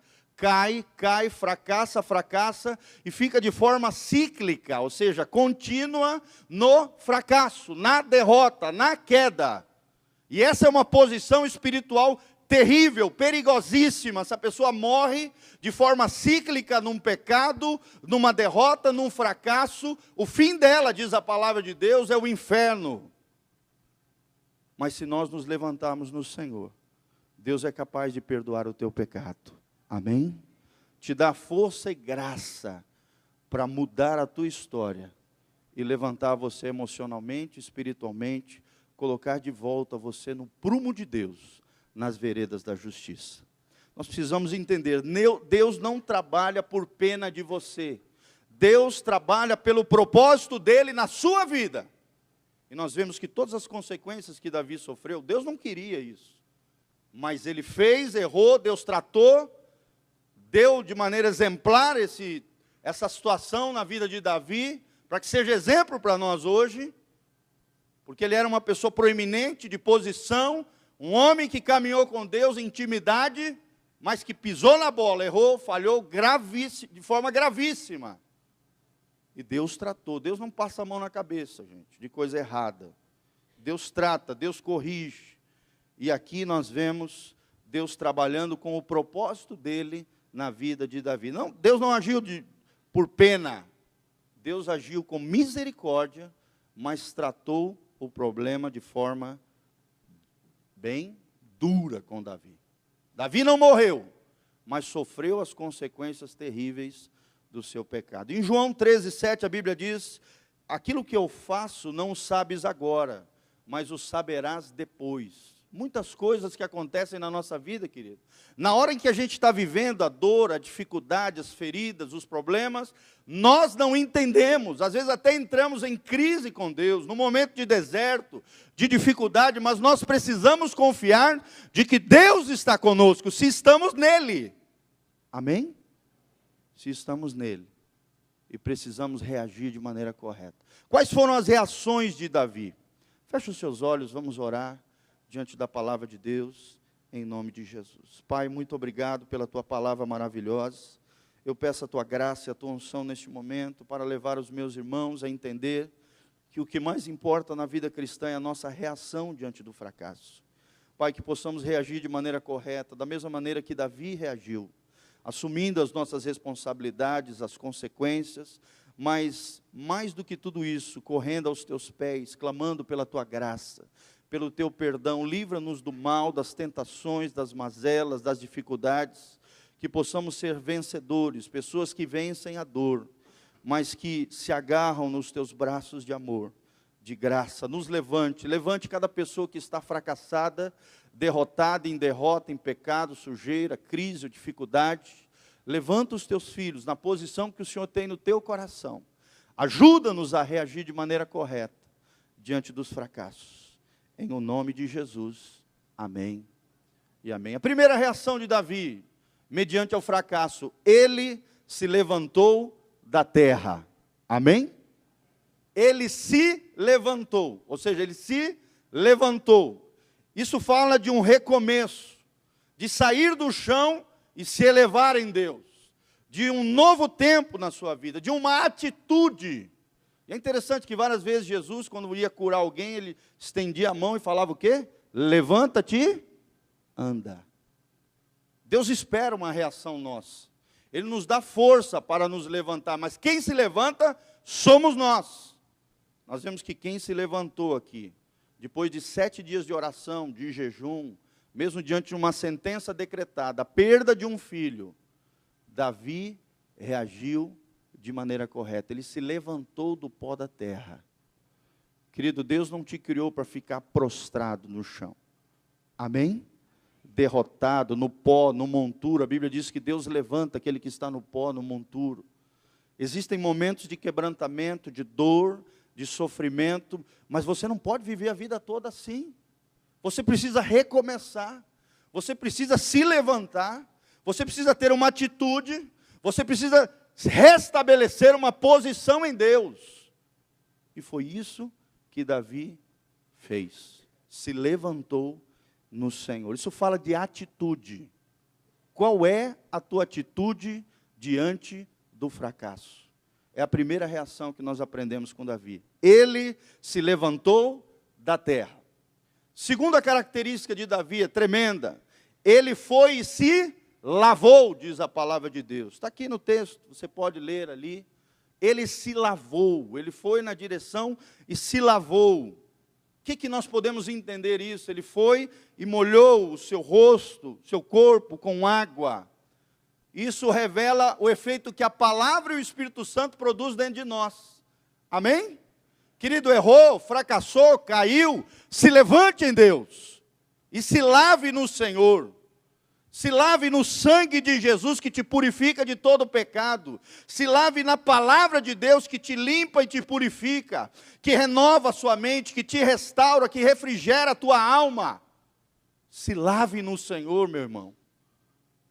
Speaker 2: fracassa e fica de forma cíclica, ou seja, contínua no fracasso, na derrota, na queda. E essa é uma posição espiritual terrível, perigosíssima. Essa pessoa morre de forma cíclica num pecado, numa derrota, num fracasso. O fim dela, diz a palavra de Deus, é o inferno. Mas se nós nos levantarmos no Senhor, Deus é capaz de perdoar o teu pecado. Amém? Te dá força e graça para mudar a tua história e levantar você emocionalmente, espiritualmente, colocar de volta você no prumo de Deus, nas veredas da justiça. Nós precisamos entender, Deus não trabalha por pena de você. Deus trabalha pelo propósito dele na sua vida. E nós vemos que todas as consequências que Davi sofreu, Deus não queria isso. Mas ele fez, errou, Deus tratou, deu de maneira exemplar essa situação na vida de Davi, para que seja exemplo para nós hoje, porque ele era uma pessoa proeminente, de posição, um homem que caminhou com Deus em intimidade, mas que pisou na bola, errou, falhou de forma gravíssima. E Deus tratou. Deus não passa a mão na cabeça, gente, de coisa errada. Deus trata, Deus corrige. E aqui nós vemos Deus trabalhando com o propósito dele na vida de Davi. Não, Deus não agiu por pena. Deus agiu com misericórdia, mas tratou o problema de forma bem dura com Davi. Davi não morreu, mas sofreu as consequências terríveis do seu pecado. Em João 13:7 a Bíblia diz: aquilo que eu faço não o sabes agora, mas o saberás depois. Muitas coisas que acontecem na nossa vida, querido. Na hora em que a gente está vivendo a dor, a dificuldade, as feridas, os problemas, nós não entendemos. Às vezes até entramos em crise com Deus, num momento de deserto, de dificuldade, mas nós precisamos confiar de que Deus está conosco, se estamos nele. Amém? Se estamos nele. E precisamos reagir de maneira correta. Quais foram as reações de Davi? Feche os seus olhos, vamos orar diante da palavra de Deus, em nome de Jesus. Pai, muito obrigado pela tua palavra maravilhosa. Eu peço a tua graça e a tua unção neste momento para levar os meus irmãos a entender que o que mais importa na vida cristã é a nossa reação diante do fracasso. Pai, que possamos reagir de maneira correta, da mesma maneira que Davi reagiu, assumindo as nossas responsabilidades, as consequências, mas mais do que tudo isso, correndo aos teus pés, clamando pela tua graça, pelo teu perdão. Livra-nos do mal, das tentações, das mazelas, das dificuldades, que possamos ser vencedores, pessoas que vencem a dor, mas que se agarram nos teus braços de amor, de graça. Nos levante cada pessoa que está fracassada, derrotada, em derrota, em pecado, sujeira, crise ou dificuldade. Levanta os teus filhos na posição que o Senhor tem no teu coração. Ajuda-nos a reagir de maneira correta diante dos fracassos. em o nome de Jesus. Amém e amém. A primeira reação de Davi, mediante ao fracasso, ele se levantou da terra. Amém? Ele se levantou, ou seja, ele se levantou. Isso fala de um recomeço, de sair do chão e se elevar em Deus, de um novo tempo na sua vida, de uma atitude. E é interessante que várias vezes Jesus, quando ia curar alguém, ele estendia a mão e falava o quê? Levanta-te, anda. Deus espera uma reação nossa. Ele nos dá força para nos levantar, mas quem se levanta somos nós. Nós vemos que quem se levantou aqui, depois de 7 dias de oração, de jejum, mesmo diante de uma sentença decretada, a perda de um filho, Davi reagiu de maneira correta. Ele se levantou do pó da terra. Querido, Deus não te criou para ficar prostrado no chão. Amém? Derrotado, no pó, no monturo. A Bíblia diz que Deus levanta aquele que está no pó, no monturo. Existem momentos de quebrantamento, de dor, de sofrimento, mas você não pode viver a vida toda assim. Você precisa recomeçar, você precisa se levantar, você precisa ter uma atitude, você precisa restabelecer uma posição em Deus. E foi isso que Davi fez. Se levantou no Senhor. Isso fala de atitude. Qual é a tua atitude diante do fracasso? É a primeira reação que nós aprendemos com Davi. Ele se levantou da terra. Segunda característica de Davi é tremenda. Ele foi e se lavou, diz a palavra de Deus. Está aqui no texto, você pode ler ali. Ele se lavou, ele foi na direção e se lavou. O que nós podemos entender isso? Ele foi e molhou o seu rosto, seu corpo com água. Isso revela o efeito que a palavra e o Espírito Santo produz dentro de nós. Amém? Querido, errou, fracassou, caiu, se levante em Deus e se lave no Senhor. Se lave no sangue de Jesus que te purifica de todo pecado. Se lave na palavra de Deus que te limpa e te purifica, que renova a sua mente, que te restaura, que refrigera a tua alma. Se lave no Senhor, meu irmão.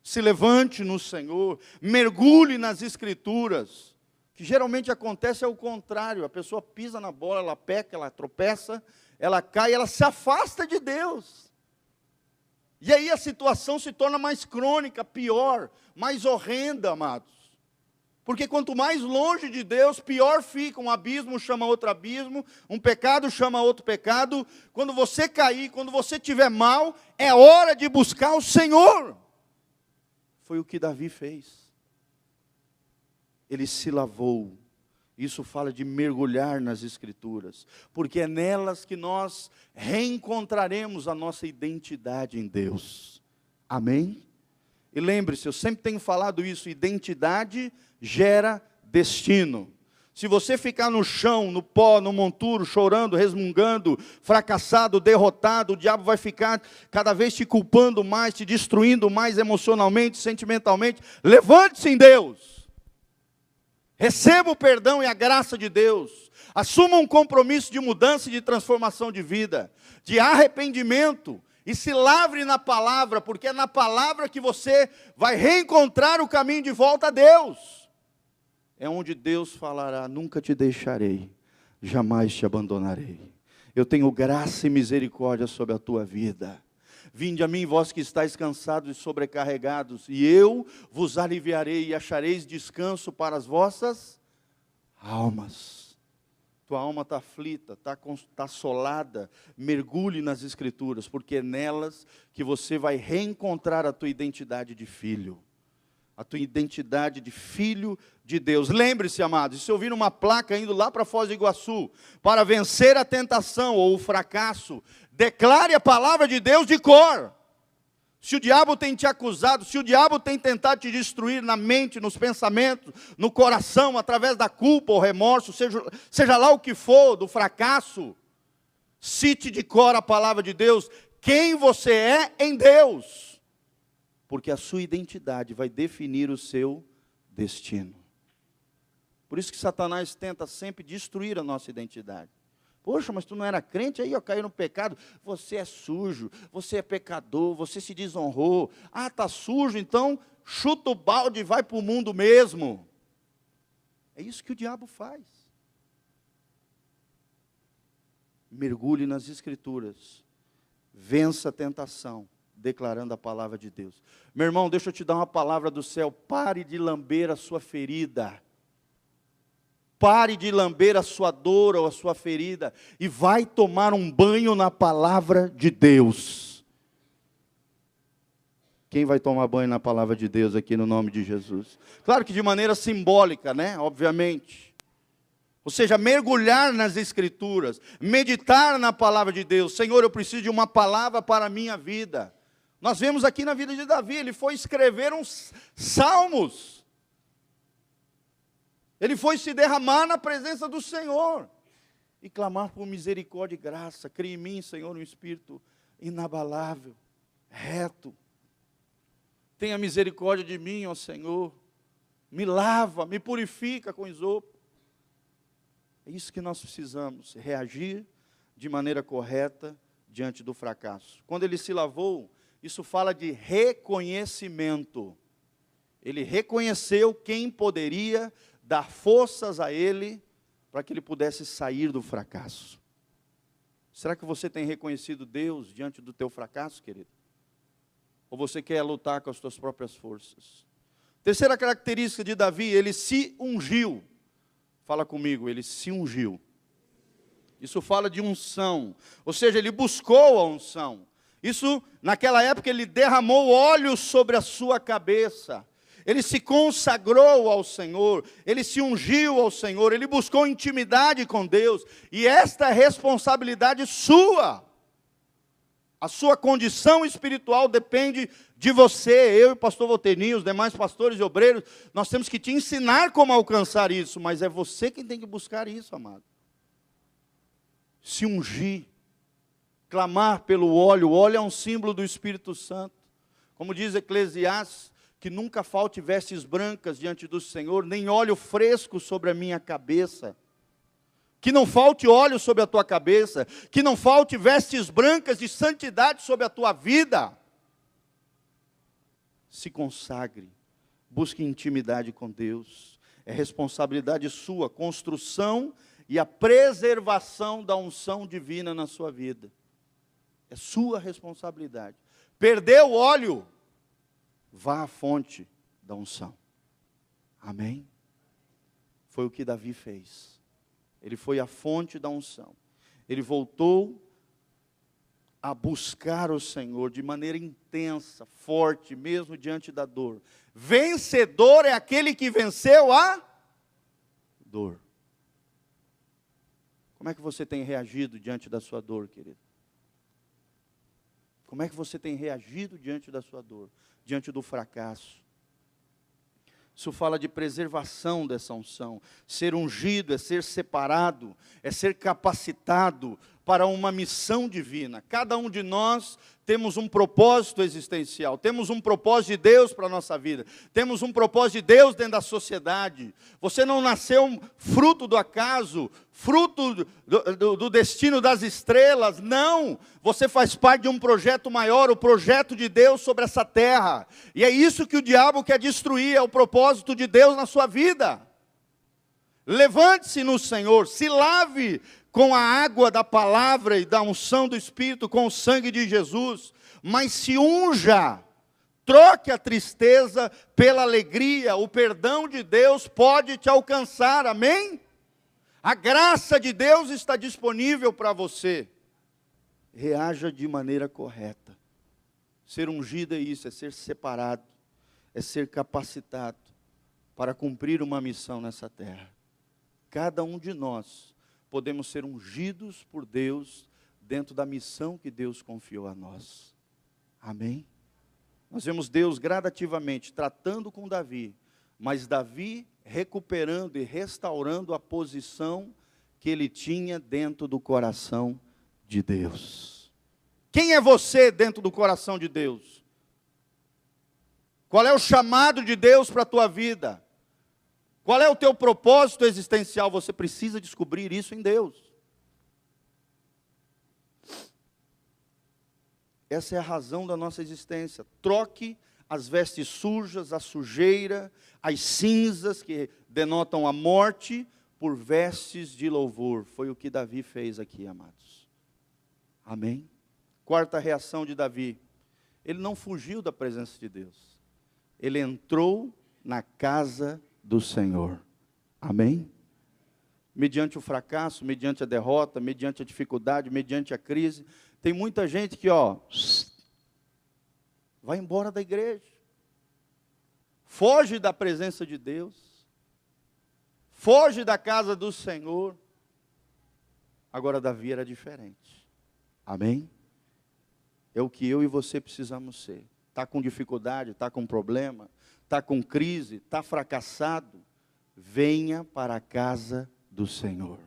Speaker 2: Se levante no Senhor, mergulhe nas Escrituras. O que geralmente acontece é o contrário, a pessoa pisa na bola, ela peca, ela tropeça, ela cai, ela se afasta de Deus. E aí a situação se torna mais crônica, pior, mais horrenda, amados. Porque quanto mais longe de Deus, pior fica. Um abismo chama outro abismo, um pecado chama outro pecado. Quando você cair, quando você estiver mal, é hora de buscar o Senhor. Foi o que Davi fez. Ele se lavou. Isso fala de mergulhar nas Escrituras, porque é nelas que nós reencontraremos a nossa identidade em Deus. Amém? E lembre-se, eu sempre tenho falado isso, identidade gera destino. Se você ficar no chão, no pó, no monturo, chorando, resmungando, fracassado, derrotado, o diabo vai ficar cada vez te culpando mais, te destruindo mais emocionalmente, sentimentalmente. Levante-se em Deus. Receba o perdão e a graça de Deus. Assuma um compromisso de mudança e de transformação de vida, de arrependimento, e se lavre na palavra, porque é na palavra que você vai reencontrar o caminho de volta a Deus. É onde Deus falará: nunca te deixarei, jamais te abandonarei. Eu tenho graça e misericórdia sobre a tua vida. Vinde a mim, vós que estáis cansados e sobrecarregados, e eu vos aliviarei, e achareis descanso para as vossas almas. Tua alma está aflita, está assolada, mergulhe nas Escrituras, porque é nelas que você vai reencontrar a tua identidade de filho. A tua identidade de filho de Deus. Lembre-se, amados, se ouvir uma placa indo lá para Foz do Iguaçu, para vencer a tentação ou o fracasso, declare a palavra de Deus de cor. Se o diabo tem te acusado, se o diabo tem tentado te destruir na mente, nos pensamentos, no coração, através da culpa ou remorso, seja lá o que for, do fracasso, cite de cor a palavra de Deus, quem você é em Deus. Porque a sua identidade vai definir o seu destino. Por isso que Satanás tenta sempre destruir a nossa identidade. Poxa, mas tu não era crente, aí ó, caiu no pecado. Você é sujo, você é pecador, você se desonrou. Ah, está sujo, então chuta o balde e vai para o mundo mesmo. É isso que o diabo faz. Mergulhe nas Escrituras. Vença a tentação, declarando a palavra de Deus. Meu irmão, deixa eu te dar uma palavra do céu. Pare de lamber a sua ferida. Pare de lamber a sua dor ou a sua ferida e vai tomar um banho na palavra de Deus. Quem vai tomar banho na palavra de Deus aqui no nome de Jesus? Claro que de maneira simbólica, né? Obviamente. Ou seja, mergulhar nas Escrituras, meditar na palavra de Deus. Senhor, eu preciso de uma palavra para a minha vida. Nós vemos aqui na vida de Davi, ele foi escrever uns salmos. Ele foi se derramar na presença do Senhor e clamar por misericórdia e graça. Cria em mim, Senhor, um espírito inabalável, reto. Tenha misericórdia de mim, ó Senhor. Me lava, me purifica com isopo. É isso que nós precisamos, reagir de maneira correta diante do fracasso. Quando ele se lavou, isso fala de reconhecimento. Ele reconheceu quem poderia dar forças a ele para que ele pudesse sair do fracasso. Será que você tem reconhecido Deus diante do teu fracasso, querido? Ou você quer lutar com as suas próprias forças? Terceira característica de Davi, ele se ungiu. Fala comigo, ele se ungiu. Isso fala de unção, ou seja, ele buscou a unção. Isso, naquela época, ele derramou óleo sobre a sua cabeça. Ele se consagrou ao Senhor, ele se ungiu ao Senhor, ele buscou intimidade com Deus, e esta é responsabilidade sua. A sua condição espiritual depende de você. Eu e o pastor Volteirinho, os demais pastores e obreiros, nós temos que te ensinar como alcançar isso, mas é você quem tem que buscar isso, amado. Se ungir, clamar pelo óleo. O óleo é um símbolo do Espírito Santo. Como diz Eclesiastes, que nunca falte vestes brancas diante do Senhor, nem óleo fresco sobre a minha cabeça. Que não falte óleo sobre a tua cabeça, que não falte vestes brancas de santidade sobre a tua vida. Se consagre, busque intimidade com Deus. É responsabilidade sua, construção e a preservação da unção divina na sua vida. É sua responsabilidade. Perdeu o óleo, vá à fonte da unção. Amém? Foi o que Davi fez. Ele foi à fonte da unção. Ele voltou a buscar o Senhor de maneira intensa, forte, mesmo diante da dor. Vencedor é aquele que venceu a dor. Como é que você tem reagido diante da sua dor, querido? Como é que você tem reagido diante da sua dor, diante do fracasso? Isso fala de preservação dessa unção. Ser ungido é ser separado, é ser capacitado para uma missão divina. Cada um de nós temos um propósito existencial, temos um propósito de Deus para a nossa vida, temos um propósito de Deus dentro da sociedade. Você não nasceu fruto do acaso, fruto do destino das estrelas, não. Você faz parte de um projeto maior, o projeto de Deus sobre essa terra. E é isso que o diabo quer destruir, é o propósito de Deus na sua vida. Levante-se no Senhor, se lave com a água da palavra e da unção do Espírito, com o sangue de Jesus, mas se unja, troque a tristeza pela alegria, o perdão de Deus pode te alcançar, amém? A graça de Deus está disponível para você, reaja de maneira correta. Ser ungido é isso, é ser separado, é ser capacitado para cumprir uma missão nessa terra. Cada um de nós podemos ser ungidos por Deus dentro da missão que Deus confiou a nós. Amém? Nós vemos Deus gradativamente tratando com Davi, mas Davi recuperando e restaurando a posição que ele tinha dentro do coração de Deus. Quem é você dentro do coração de Deus? Qual é o chamado de Deus para a tua vida? Qual é o teu propósito existencial? Você precisa descobrir isso em Deus. Essa é a razão da nossa existência. Troque as vestes sujas, a sujeira, as cinzas que denotam a morte, por vestes de louvor. Foi o que Davi fez aqui, amados. Amém? Quarta reação de Davi. Ele não fugiu da presença de Deus. Ele entrou na casa do Senhor. Amém? Mediante o fracasso, mediante a derrota, mediante a dificuldade, mediante a crise. Tem muita gente que, vai embora da igreja. Foge da presença de Deus. Foge da casa do Senhor. Agora Davi era diferente. Amém? É o que eu e você precisamos ser. Está com dificuldade, está com problema, está com crise, está fracassado. Venha para a casa do Senhor.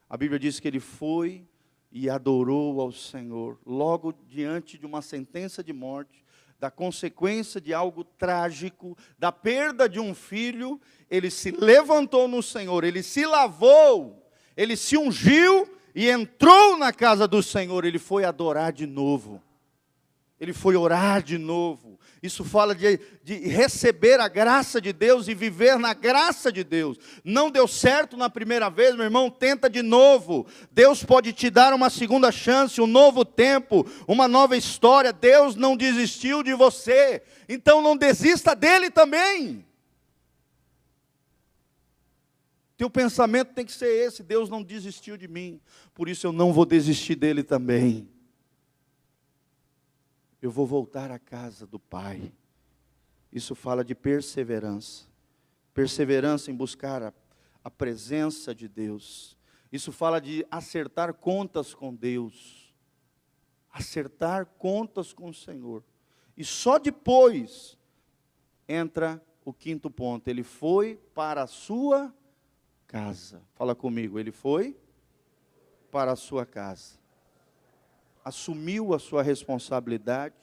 Speaker 2: A Bíblia diz que ele foi e adorou ao Senhor, logo diante de uma sentença de morte, da consequência de algo trágico, da perda de um filho, ele se levantou no Senhor, ele se lavou, ele se ungiu e entrou na casa do Senhor, ele foi adorar de novo. Ele foi orar de novo. Isso fala de receber a graça de Deus e viver na graça de Deus. Não deu certo na primeira vez, meu irmão, tenta de novo. Deus pode te dar uma segunda chance, um novo tempo, uma nova história. Deus não desistiu de você, então não desista dele também. Teu pensamento tem que ser esse: Deus não desistiu de mim, por isso eu não vou desistir dele também. Eu vou voltar à casa do Pai. Isso fala de perseverança. Perseverança em buscar a presença de Deus. Isso fala de acertar contas com Deus. Acertar contas com o Senhor. E só depois entra o quinto ponto. Ele foi para a sua casa. Fala comigo. Ele foi para a sua casa. Assumiu a sua responsabilidade,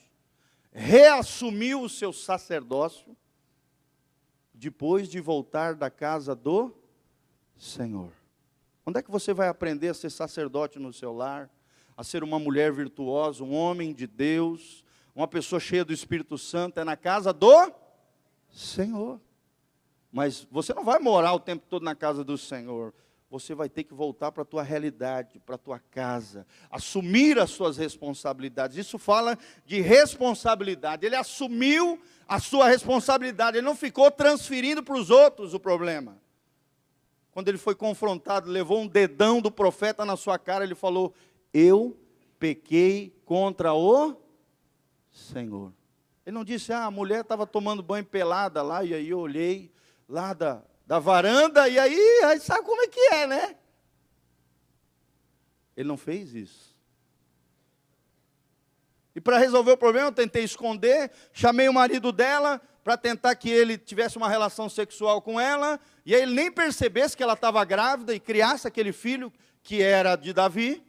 Speaker 2: reassumiu o seu sacerdócio, depois de voltar da casa do Senhor. Onde é que você vai aprender a ser sacerdote no seu lar, a ser uma mulher virtuosa, um homem de Deus, uma pessoa cheia do Espírito Santo? É na casa do Senhor. Mas você não vai morar o tempo todo na casa do Senhor. Você vai ter que voltar para a tua realidade, para a tua casa, assumir as suas responsabilidades. Isso fala de responsabilidade. Ele assumiu a sua responsabilidade, ele não ficou transferindo para os outros o problema. Quando ele foi confrontado, levou um dedão do profeta na sua cara, ele falou: eu pequei contra o Senhor. Ele não disse: a mulher estava tomando banho pelada lá, e aí eu olhei lá da varanda, e aí sabe como é que é, né? Ele não fez isso. E para resolver o problema, eu tentei esconder, chamei o marido dela, para tentar que ele tivesse uma relação sexual com ela, e aí ele nem percebesse que ela estava grávida, e criasse aquele filho que era de Davi.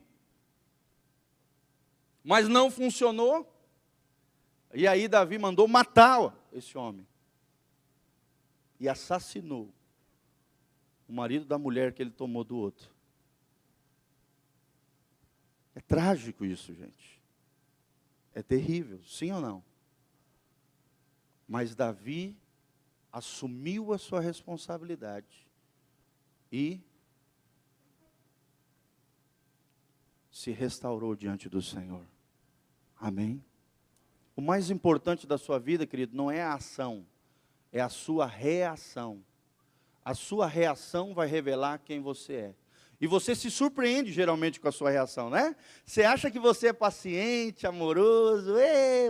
Speaker 2: Mas não funcionou. E aí Davi mandou matar esse homem. E assassinou o marido da mulher que ele tomou do outro. É trágico isso, gente. É terrível, sim ou não? Mas Davi assumiu a sua responsabilidade e se restaurou diante do Senhor. Amém? O mais importante da sua vida, querido, não é a ação, é a sua reação. A sua reação vai revelar quem você é. E você se surpreende geralmente com a sua reação, né? Você acha que você é paciente, amoroso,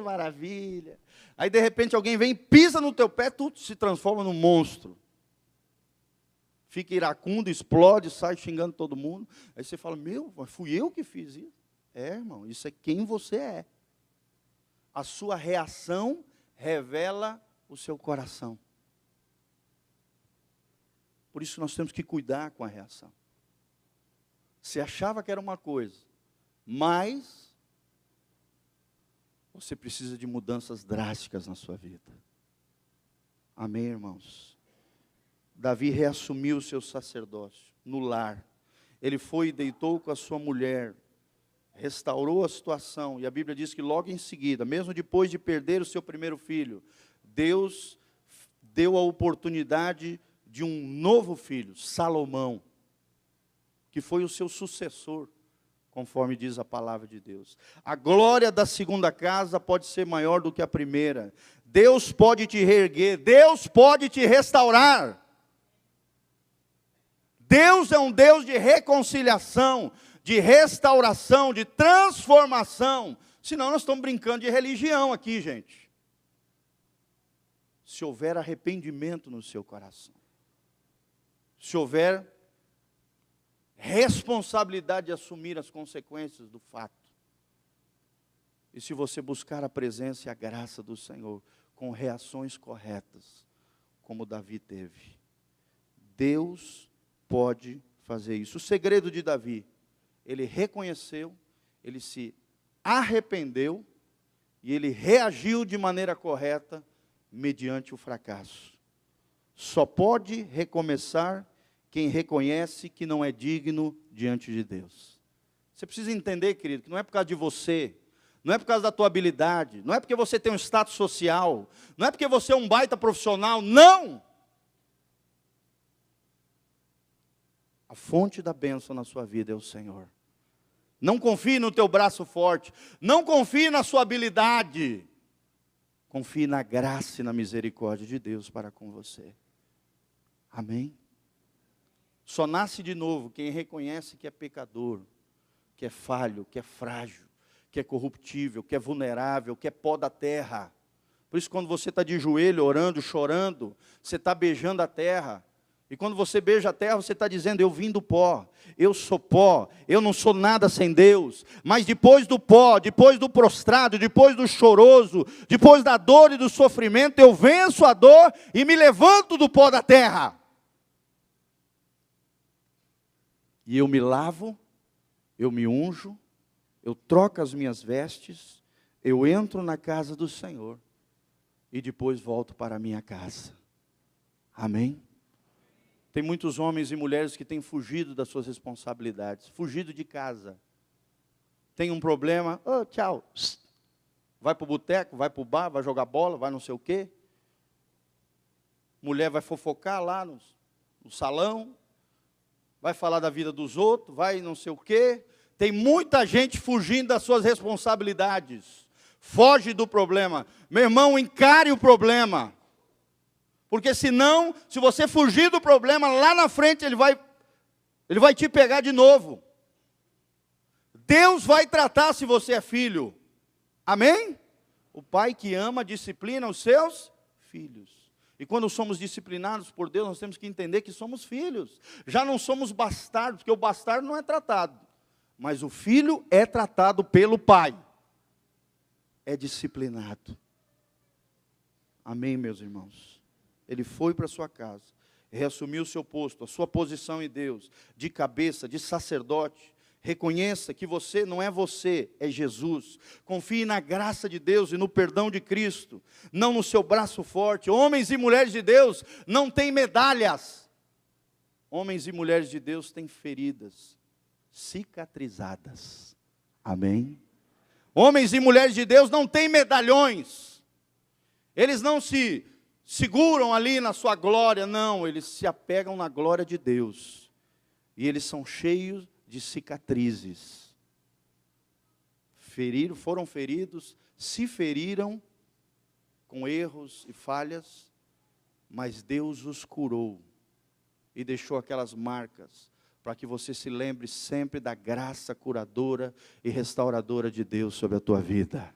Speaker 2: maravilha. Aí de repente alguém vem, pisa no teu pé, tudo se transforma num monstro. Fica iracundo, explode, sai xingando todo mundo. Aí você fala: meu, fui eu que fiz isso. É, irmão, isso é quem você é. A sua reação revela o seu coração. Por isso nós temos que cuidar com a reação. Você achava que era uma coisa, mas você precisa de mudanças drásticas na sua vida. Amém, irmãos? Davi reassumiu o seu sacerdócio no lar. Ele foi e deitou com a sua mulher. restaurou a situação. E a Bíblia diz que logo em seguida, mesmo depois de perder o seu primeiro filho, Deus deu a oportunidade de um novo filho, Salomão, que foi o seu sucessor, conforme diz a palavra de Deus. A glória da segunda casa pode ser maior do que a primeira. Deus pode te reerguer, Deus pode te restaurar. Deus é um Deus de reconciliação, de restauração, de transformação. Senão nós estamos brincando de religião aqui, gente. Se houver arrependimento no seu coração, se houver responsabilidade de assumir as consequências do fato, e se você buscar a presença e a graça do Senhor, com reações corretas, como Davi teve, Deus pode fazer isso. O segredo de Davi, ele reconheceu, ele se arrependeu, e ele reagiu de maneira correta, mediante o fracasso. Só pode recomeçar quem reconhece que não é digno diante de Deus. Você precisa entender, querido, que não é por causa de você, não é por causa da tua habilidade, não é porque você tem um status social, não é porque você é um baita profissional, não! A fonte da bênção na sua vida é o Senhor. Não confie no teu braço forte, não confie na sua habilidade, confie na graça e na misericórdia de Deus para com você. Amém? Só nasce de novo quem reconhece que é pecador, que é falho, que é frágil, que é corruptível, que é vulnerável, que é pó da terra. Por isso, quando você está de joelho, orando, chorando, você está beijando a terra. E quando você beija a terra, você está dizendo, eu vim do pó, eu sou pó, eu não sou nada sem Deus. Mas depois do pó, depois do prostrado, depois do choroso, depois da dor e do sofrimento, eu venço a dor e me levanto do pó da terra. E eu me lavo, eu me unjo, eu troco as minhas vestes, eu entro na casa do Senhor e depois volto para a minha casa. Amém? Tem muitos homens e mulheres que têm fugido das suas responsabilidades, fugido de casa. Tem um problema, tchau. Vai para o boteco, vai para o bar, vai jogar bola, vai não sei o quê. Mulher vai fofocar lá no salão, vai falar da vida dos outros, vai não sei o quê. Tem muita gente fugindo das suas responsabilidades. Foge do problema. Meu irmão, encare o problema. Porque senão, se você fugir do problema, lá na frente ele vai te pegar de novo. Deus vai tratar se você é filho. Amém? O pai que ama, disciplina os seus filhos. E quando somos disciplinados por Deus, nós temos que entender que somos filhos. Já não somos bastardos, porque o bastardo não é tratado. Mas o filho é tratado pelo pai. É disciplinado. Amém, meus irmãos? Ele foi para sua casa, reassumiu o seu posto, a sua posição em Deus, de cabeça, de sacerdote. Reconheça que você não é você, é Jesus. Confie na graça de Deus e no perdão de Cristo, não no seu braço forte. Homens e mulheres de Deus não têm medalhas. Homens e mulheres de Deus têm feridas cicatrizadas. Amém? Homens e mulheres de Deus não têm medalhões. Eles não se seguram ali na sua glória, não, eles se apegam na glória de Deus, e eles são cheios de cicatrizes, foram feridos, se feriram com erros e falhas, mas Deus os curou, e deixou aquelas marcas, para que você se lembre sempre da graça curadora e restauradora de Deus sobre a tua vida.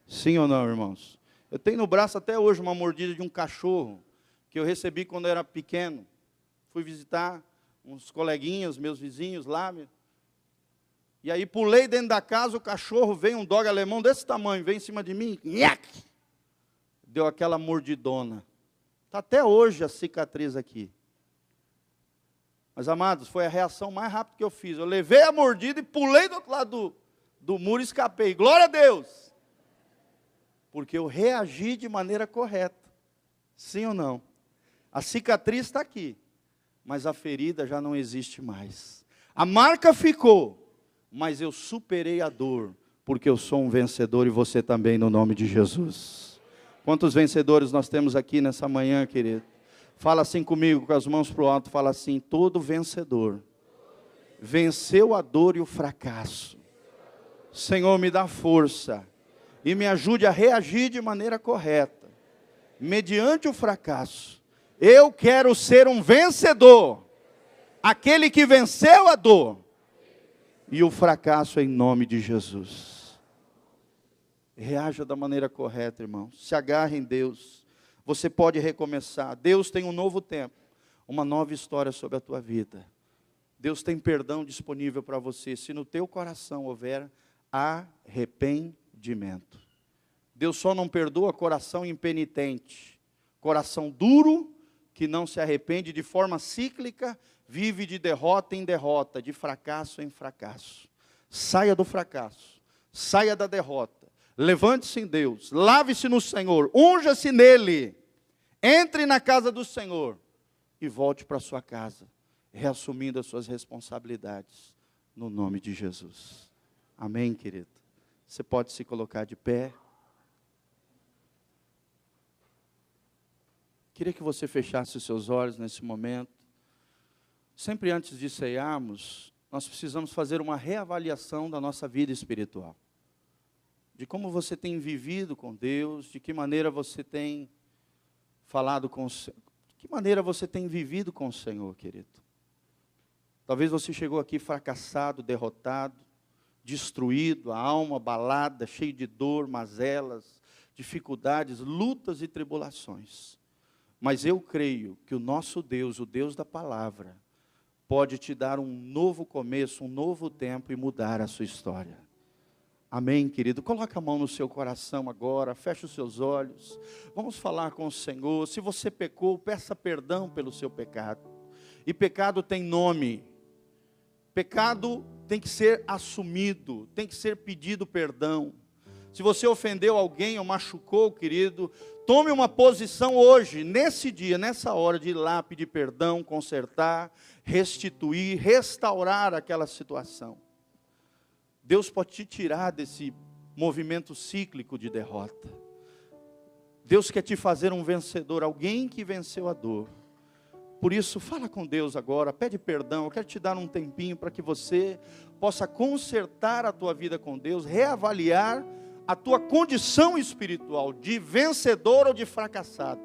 Speaker 2: Sim ou não, irmãos? Eu tenho no braço até hoje uma mordida de um cachorro, que eu recebi quando eu era pequeno. Fui visitar uns coleguinhas, meus vizinhos lá. E aí pulei dentro da casa, o cachorro veio, um dog alemão desse tamanho, veio em cima de mim. Nhac! Deu aquela mordidona. Está até hoje a cicatriz aqui. Mas, amados, foi a reação mais rápida que eu fiz. Eu levei a mordida e pulei do outro lado do muro e escapei. Glória a Deus! Porque eu reagi de maneira correta. Sim ou não? A cicatriz está aqui, mas a ferida já não existe mais. A marca ficou, mas eu superei a dor, porque eu sou um vencedor e você também, no nome de Jesus. Quantos vencedores nós temos aqui nessa manhã, querido? Fala assim comigo, com as mãos para o alto, fala assim: todo vencedor venceu a dor e o fracasso. Senhor, me dá força e me ajude a reagir de maneira correta, mediante o fracasso. Eu quero ser um vencedor, aquele que venceu a dor e o fracasso, em nome de Jesus. Reaja da maneira correta, irmão. Se agarre em Deus. Você pode recomeçar. Deus tem um novo tempo, uma nova história sobre a tua vida. Deus tem perdão disponível para você, se no teu coração houver arrependimento. Deus só não perdoa coração impenitente, coração duro, que não se arrepende, de forma cíclica, vive de derrota em derrota, de fracasso em fracasso. Saia do fracasso, saia da derrota, levante-se em Deus, lave-se no Senhor, unja-se nele, entre na casa do Senhor e volte para sua casa, reassumindo as suas responsabilidades, no nome de Jesus. Amém, querido? Você pode se colocar de pé. Queria que você fechasse os seus olhos nesse momento. Sempre antes de ceiarmos, nós precisamos fazer uma reavaliação da nossa vida espiritual. De como você tem vivido com Deus, de que maneira você tem falado com o Senhor, de que maneira você tem vivido com o Senhor, querido. Talvez você chegou aqui fracassado, derrotado, destruído, a alma abalada, cheio de dor, mazelas, dificuldades, lutas e tribulações. Mas eu creio que o nosso Deus, o Deus da palavra, pode te dar um novo começo, um novo tempo e mudar a sua história. Amém, querido? Coloca a mão no seu coração agora, feche os seus olhos. Vamos falar com o Senhor. Se você pecou, peça perdão pelo seu pecado. E pecado tem nome. Pecado tem que ser assumido, tem que ser pedido perdão. Se você ofendeu alguém ou machucou, querido, tome uma posição hoje, nesse dia, nessa hora, de ir lá pedir perdão, consertar, restituir, restaurar aquela situação. Deus pode te tirar desse movimento cíclico de derrota. Deus quer te fazer um vencedor, alguém que venceu a dor. Por isso, fala com Deus agora, pede perdão. Eu quero te dar um tempinho para que você possa consertar a tua vida com Deus, reavaliar a tua condição espiritual, de vencedor ou de fracassado,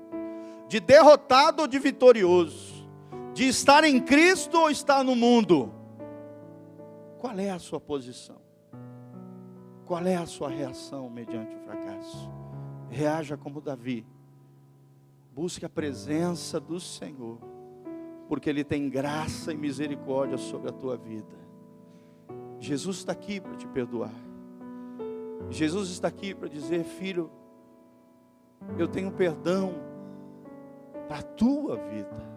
Speaker 2: de derrotado ou de vitorioso, de estar em Cristo ou estar no mundo. Qual é a sua posição? Qual é a sua reação mediante o fracasso? Reaja como Davi. Busque a presença do Senhor, porque Ele tem graça e misericórdia sobre a tua vida. Jesus está aqui para te perdoar. Jesus está aqui para dizer: filho, eu tenho perdão para a tua vida.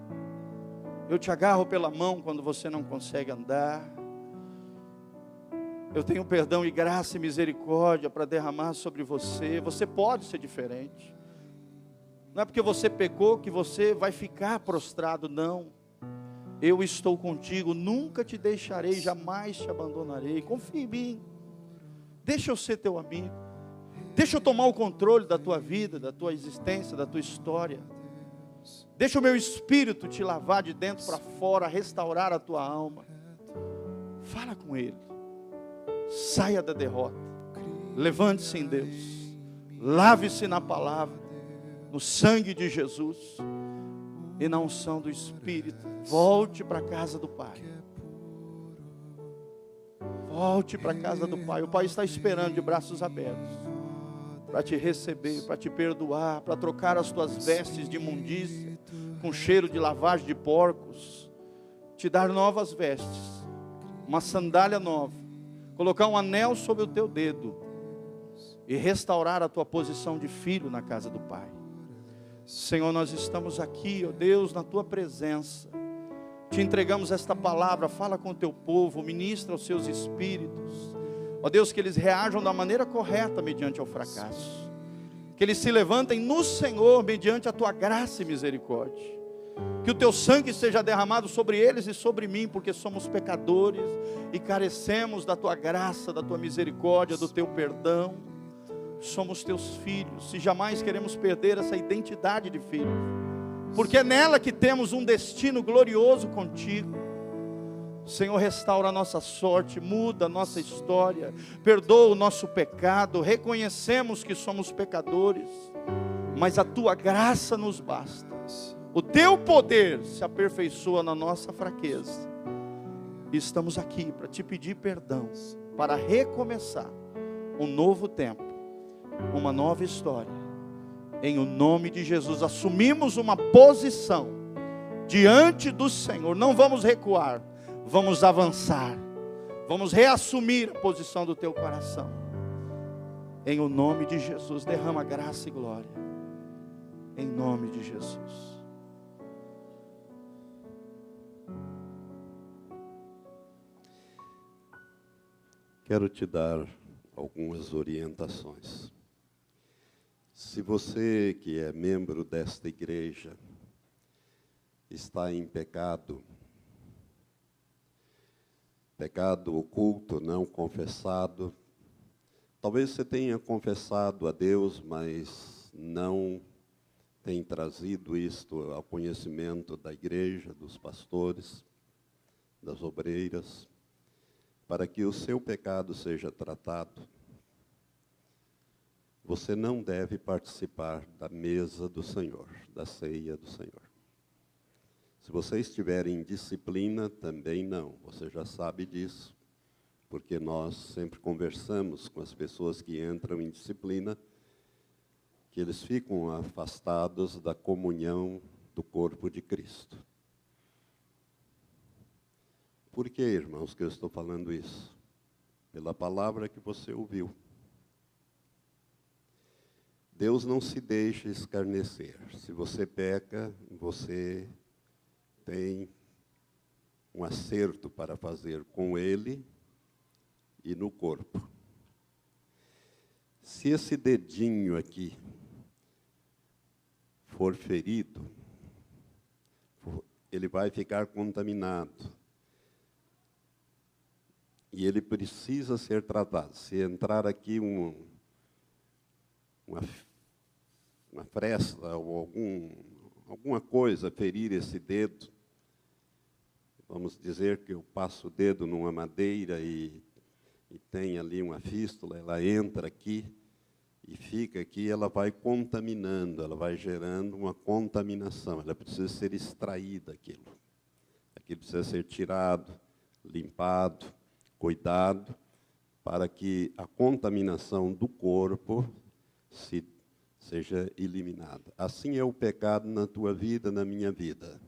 Speaker 2: Eu te agarro pela mão quando você não consegue andar. Eu tenho perdão e graça e misericórdia para derramar sobre você. Você pode ser diferente. Não é porque você pecou que você vai ficar prostrado, não. Eu estou contigo, nunca te deixarei, jamais te abandonarei. Confia em mim. Deixa eu ser teu amigo. Deixa eu tomar o controle da tua vida, da tua existência, da tua história. Deixa o meu espírito te lavar de dentro para fora, restaurar a tua alma. Fala com Ele. Saia da derrota. Levante-se em Deus. Lave-se na palavra, no sangue de Jesus e na unção do Espírito. Volte para a casa do Pai. Volte para a casa do Pai. O Pai está esperando de braços abertos para te receber, para te perdoar, para trocar as tuas vestes de imundícia com cheiro de lavagem de porcos, te dar novas vestes, uma sandália nova, colocar um anel sobre o teu dedo e restaurar a tua posição de filho na casa do Pai. Senhor, nós estamos aqui, ó Deus, na tua presença. Te entregamos esta palavra, fala com o teu povo, ministra os seus espíritos. Ó Deus, que eles reajam da maneira correta mediante o fracasso. Que eles se levantem no Senhor mediante a tua graça e misericórdia. Que o teu sangue seja derramado sobre eles e sobre mim, porque somos pecadores e carecemos da tua graça, da tua misericórdia, do teu perdão. Somos teus filhos, e jamais queremos perder essa identidade de filho, porque é nela que temos um destino glorioso contigo. Senhor, restaura a nossa sorte, muda a nossa história, perdoa o nosso pecado. Reconhecemos que somos pecadores, mas a tua graça nos basta. O teu poder se aperfeiçoa na nossa fraqueza. E estamos aqui para te pedir perdão, para recomeçar um novo tempo, uma nova história. Em o nome de Jesus, assumimos uma posição diante do Senhor. Não vamos recuar, vamos avançar. Vamos reassumir a posição do teu coração. Em o nome de Jesus, derrama graça e glória. Em nome de Jesus.
Speaker 1: Quero te dar algumas orientações. Se você que é membro desta igreja está em pecado, pecado oculto, não confessado, talvez você tenha confessado a Deus, mas não tem trazido isto ao conhecimento da igreja, dos pastores, das obreiras, para que o seu pecado seja tratado. Você não deve participar da mesa do Senhor, da ceia do Senhor. Se você estiver em disciplina, também não. Você já sabe disso, porque nós sempre conversamos com as pessoas que entram em disciplina, que eles ficam afastados da comunhão do corpo de Cristo. Por que, irmãos, que eu estou falando isso? Pela palavra que você ouviu. Deus não se deixa escarnecer. Se você peca, você tem um acerto para fazer com Ele e no corpo. Se esse dedinho aqui for ferido, ele vai ficar contaminado. E ele precisa ser tratado. Se entrar aqui uma fresta ou alguma coisa, ferir esse dedo, vamos dizer que eu passo o dedo numa madeira e tem ali uma fístula, ela entra aqui e fica aqui, ela vai contaminando, ela vai gerando uma contaminação, ela precisa ser extraída aquilo precisa ser tirado, limpado, cuidado, para que a contaminação do corpo seja eliminada. Assim é o pecado na tua vida, na minha vida.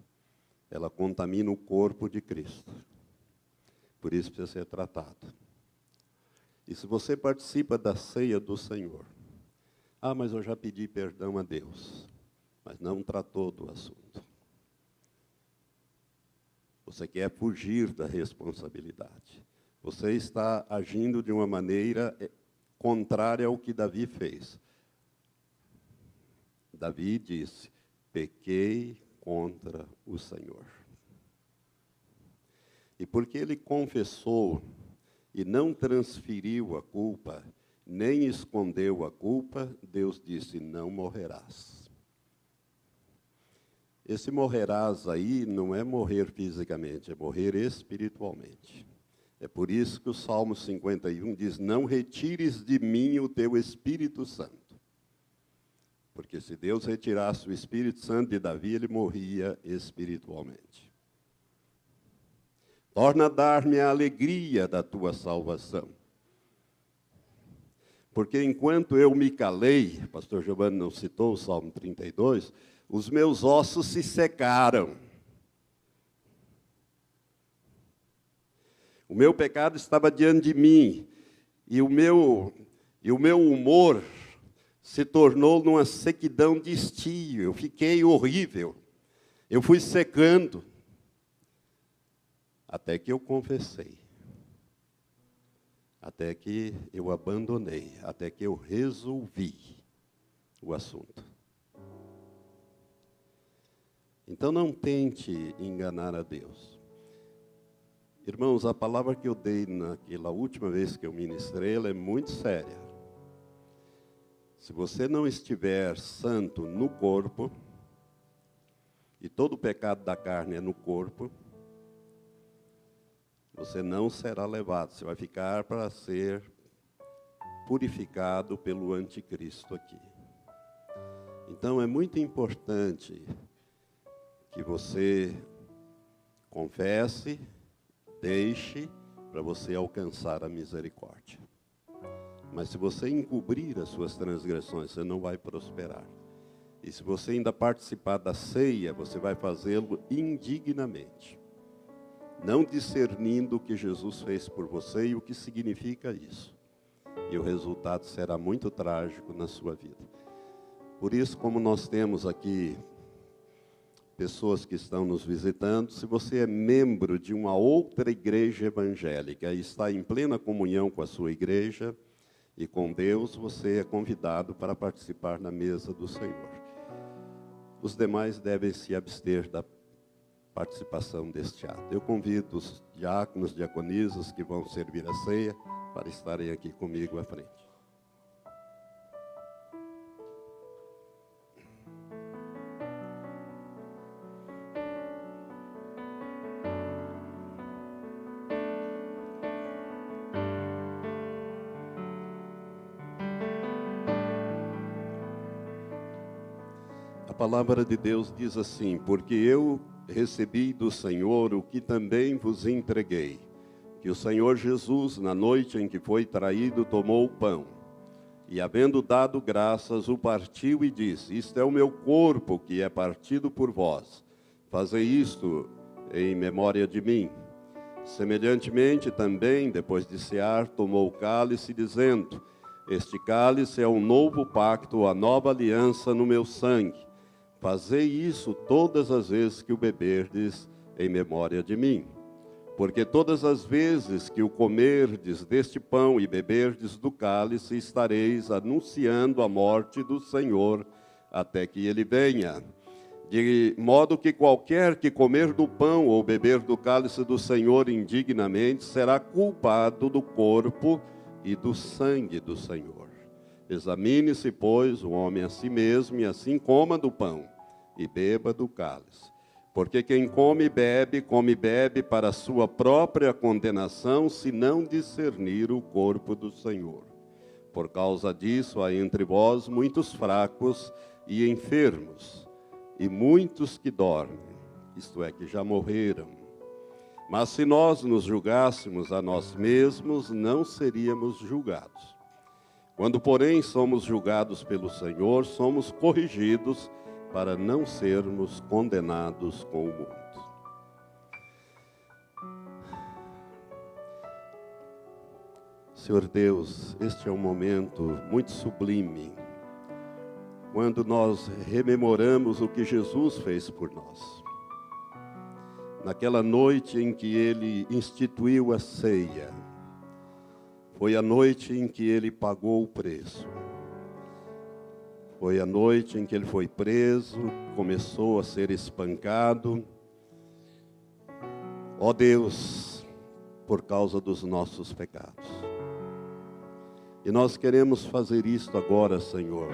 Speaker 1: Ela contamina o corpo de Cristo. Por isso precisa ser tratado. E se você participa da ceia do Senhor, mas eu já pedi perdão a Deus, mas não tratou do assunto. Você quer fugir da responsabilidade. Você está agindo de uma maneira contrária ao que Davi fez. Davi disse: pequei contra o Senhor. E porque ele confessou e não transferiu a culpa, nem escondeu a culpa, Deus disse: não morrerás. Esse morrerás aí não é morrer fisicamente, é morrer espiritualmente. É por isso que o Salmo 51 diz: não retires de mim o teu Espírito Santo. Porque se Deus retirasse o Espírito Santo de Davi, ele morria espiritualmente. Torna a dar-me a alegria da tua salvação. Porque enquanto eu me calei, pastor Giovanni não citou o Salmo 32, os meus ossos se secaram. O meu pecado estava diante de mim, e o meu humor se tornou numa sequidão de estio. Eu fiquei horrível. Eu fui secando. Até que eu confessei. Até que eu abandonei. Até que eu resolvi o assunto. Então não tente enganar a Deus. Irmãos, a palavra que eu dei naquela última vez que eu ministrei, ela é muito séria. Se você não estiver santo no corpo, e todo o pecado da carne é no corpo, você não será levado, você vai ficar para ser purificado pelo anticristo aqui. Então é muito importante que você confesse, deixe, para você alcançar a misericórdia. Mas se você encobrir as suas transgressões, você não vai prosperar. E se você ainda participar da ceia, você vai fazê-lo indignamente, não discernindo o que Jesus fez por você e o que significa isso. E o resultado será muito trágico na sua vida. Por isso, como nós temos aqui pessoas que estão nos visitando, se você é membro de uma outra igreja evangélica e está em plena comunhão com a sua igreja e com Deus, você é convidado para participar na mesa do Senhor. Os demais devem se abster da participação deste ato. Eu convido os diáconos, diaconisas que vão servir a ceia para estarem aqui comigo à frente. A palavra de Deus diz assim: porque eu recebi do Senhor o que também vos entreguei, que o Senhor Jesus, na noite em que foi traído, tomou o pão, e havendo dado graças, o partiu e disse: isto é o meu corpo, que é partido por vós, fazei isto em memória de mim. Semelhantemente também, depois de cear, tomou o cálice, dizendo: este cálice é o novo pacto, a nova aliança no meu sangue. Fazei isso todas as vezes que o beberdes em memória de mim. Porque todas as vezes que o comerdes deste pão e beberdes do cálice, estareis anunciando a morte do Senhor até que ele venha. De modo que qualquer que comer do pão ou beber do cálice do Senhor indignamente, será culpado do corpo e do sangue do Senhor. Examine-se, pois, o homem a si mesmo, e assim coma do pão e beba do cálice. Porque quem come e bebe para a sua própria condenação, se não discernir o corpo do Senhor. Por causa disso, há entre vós muitos fracos e enfermos, e muitos que dormem, isto é, que já morreram. Mas se nós nos julgássemos a nós mesmos, não seríamos julgados. Quando, porém, somos julgados pelo Senhor, somos corrigidos para não sermos condenados com o mundo. Senhor Deus, este é um momento muito sublime, quando nós rememoramos o que Jesus fez por nós. Naquela noite em que Ele instituiu a ceia, foi a noite em que Ele pagou o preço. Foi a noite em que Ele foi preso, começou a ser espancado. Ó Deus, por causa dos nossos pecados. E nós queremos fazer isto agora, Senhor,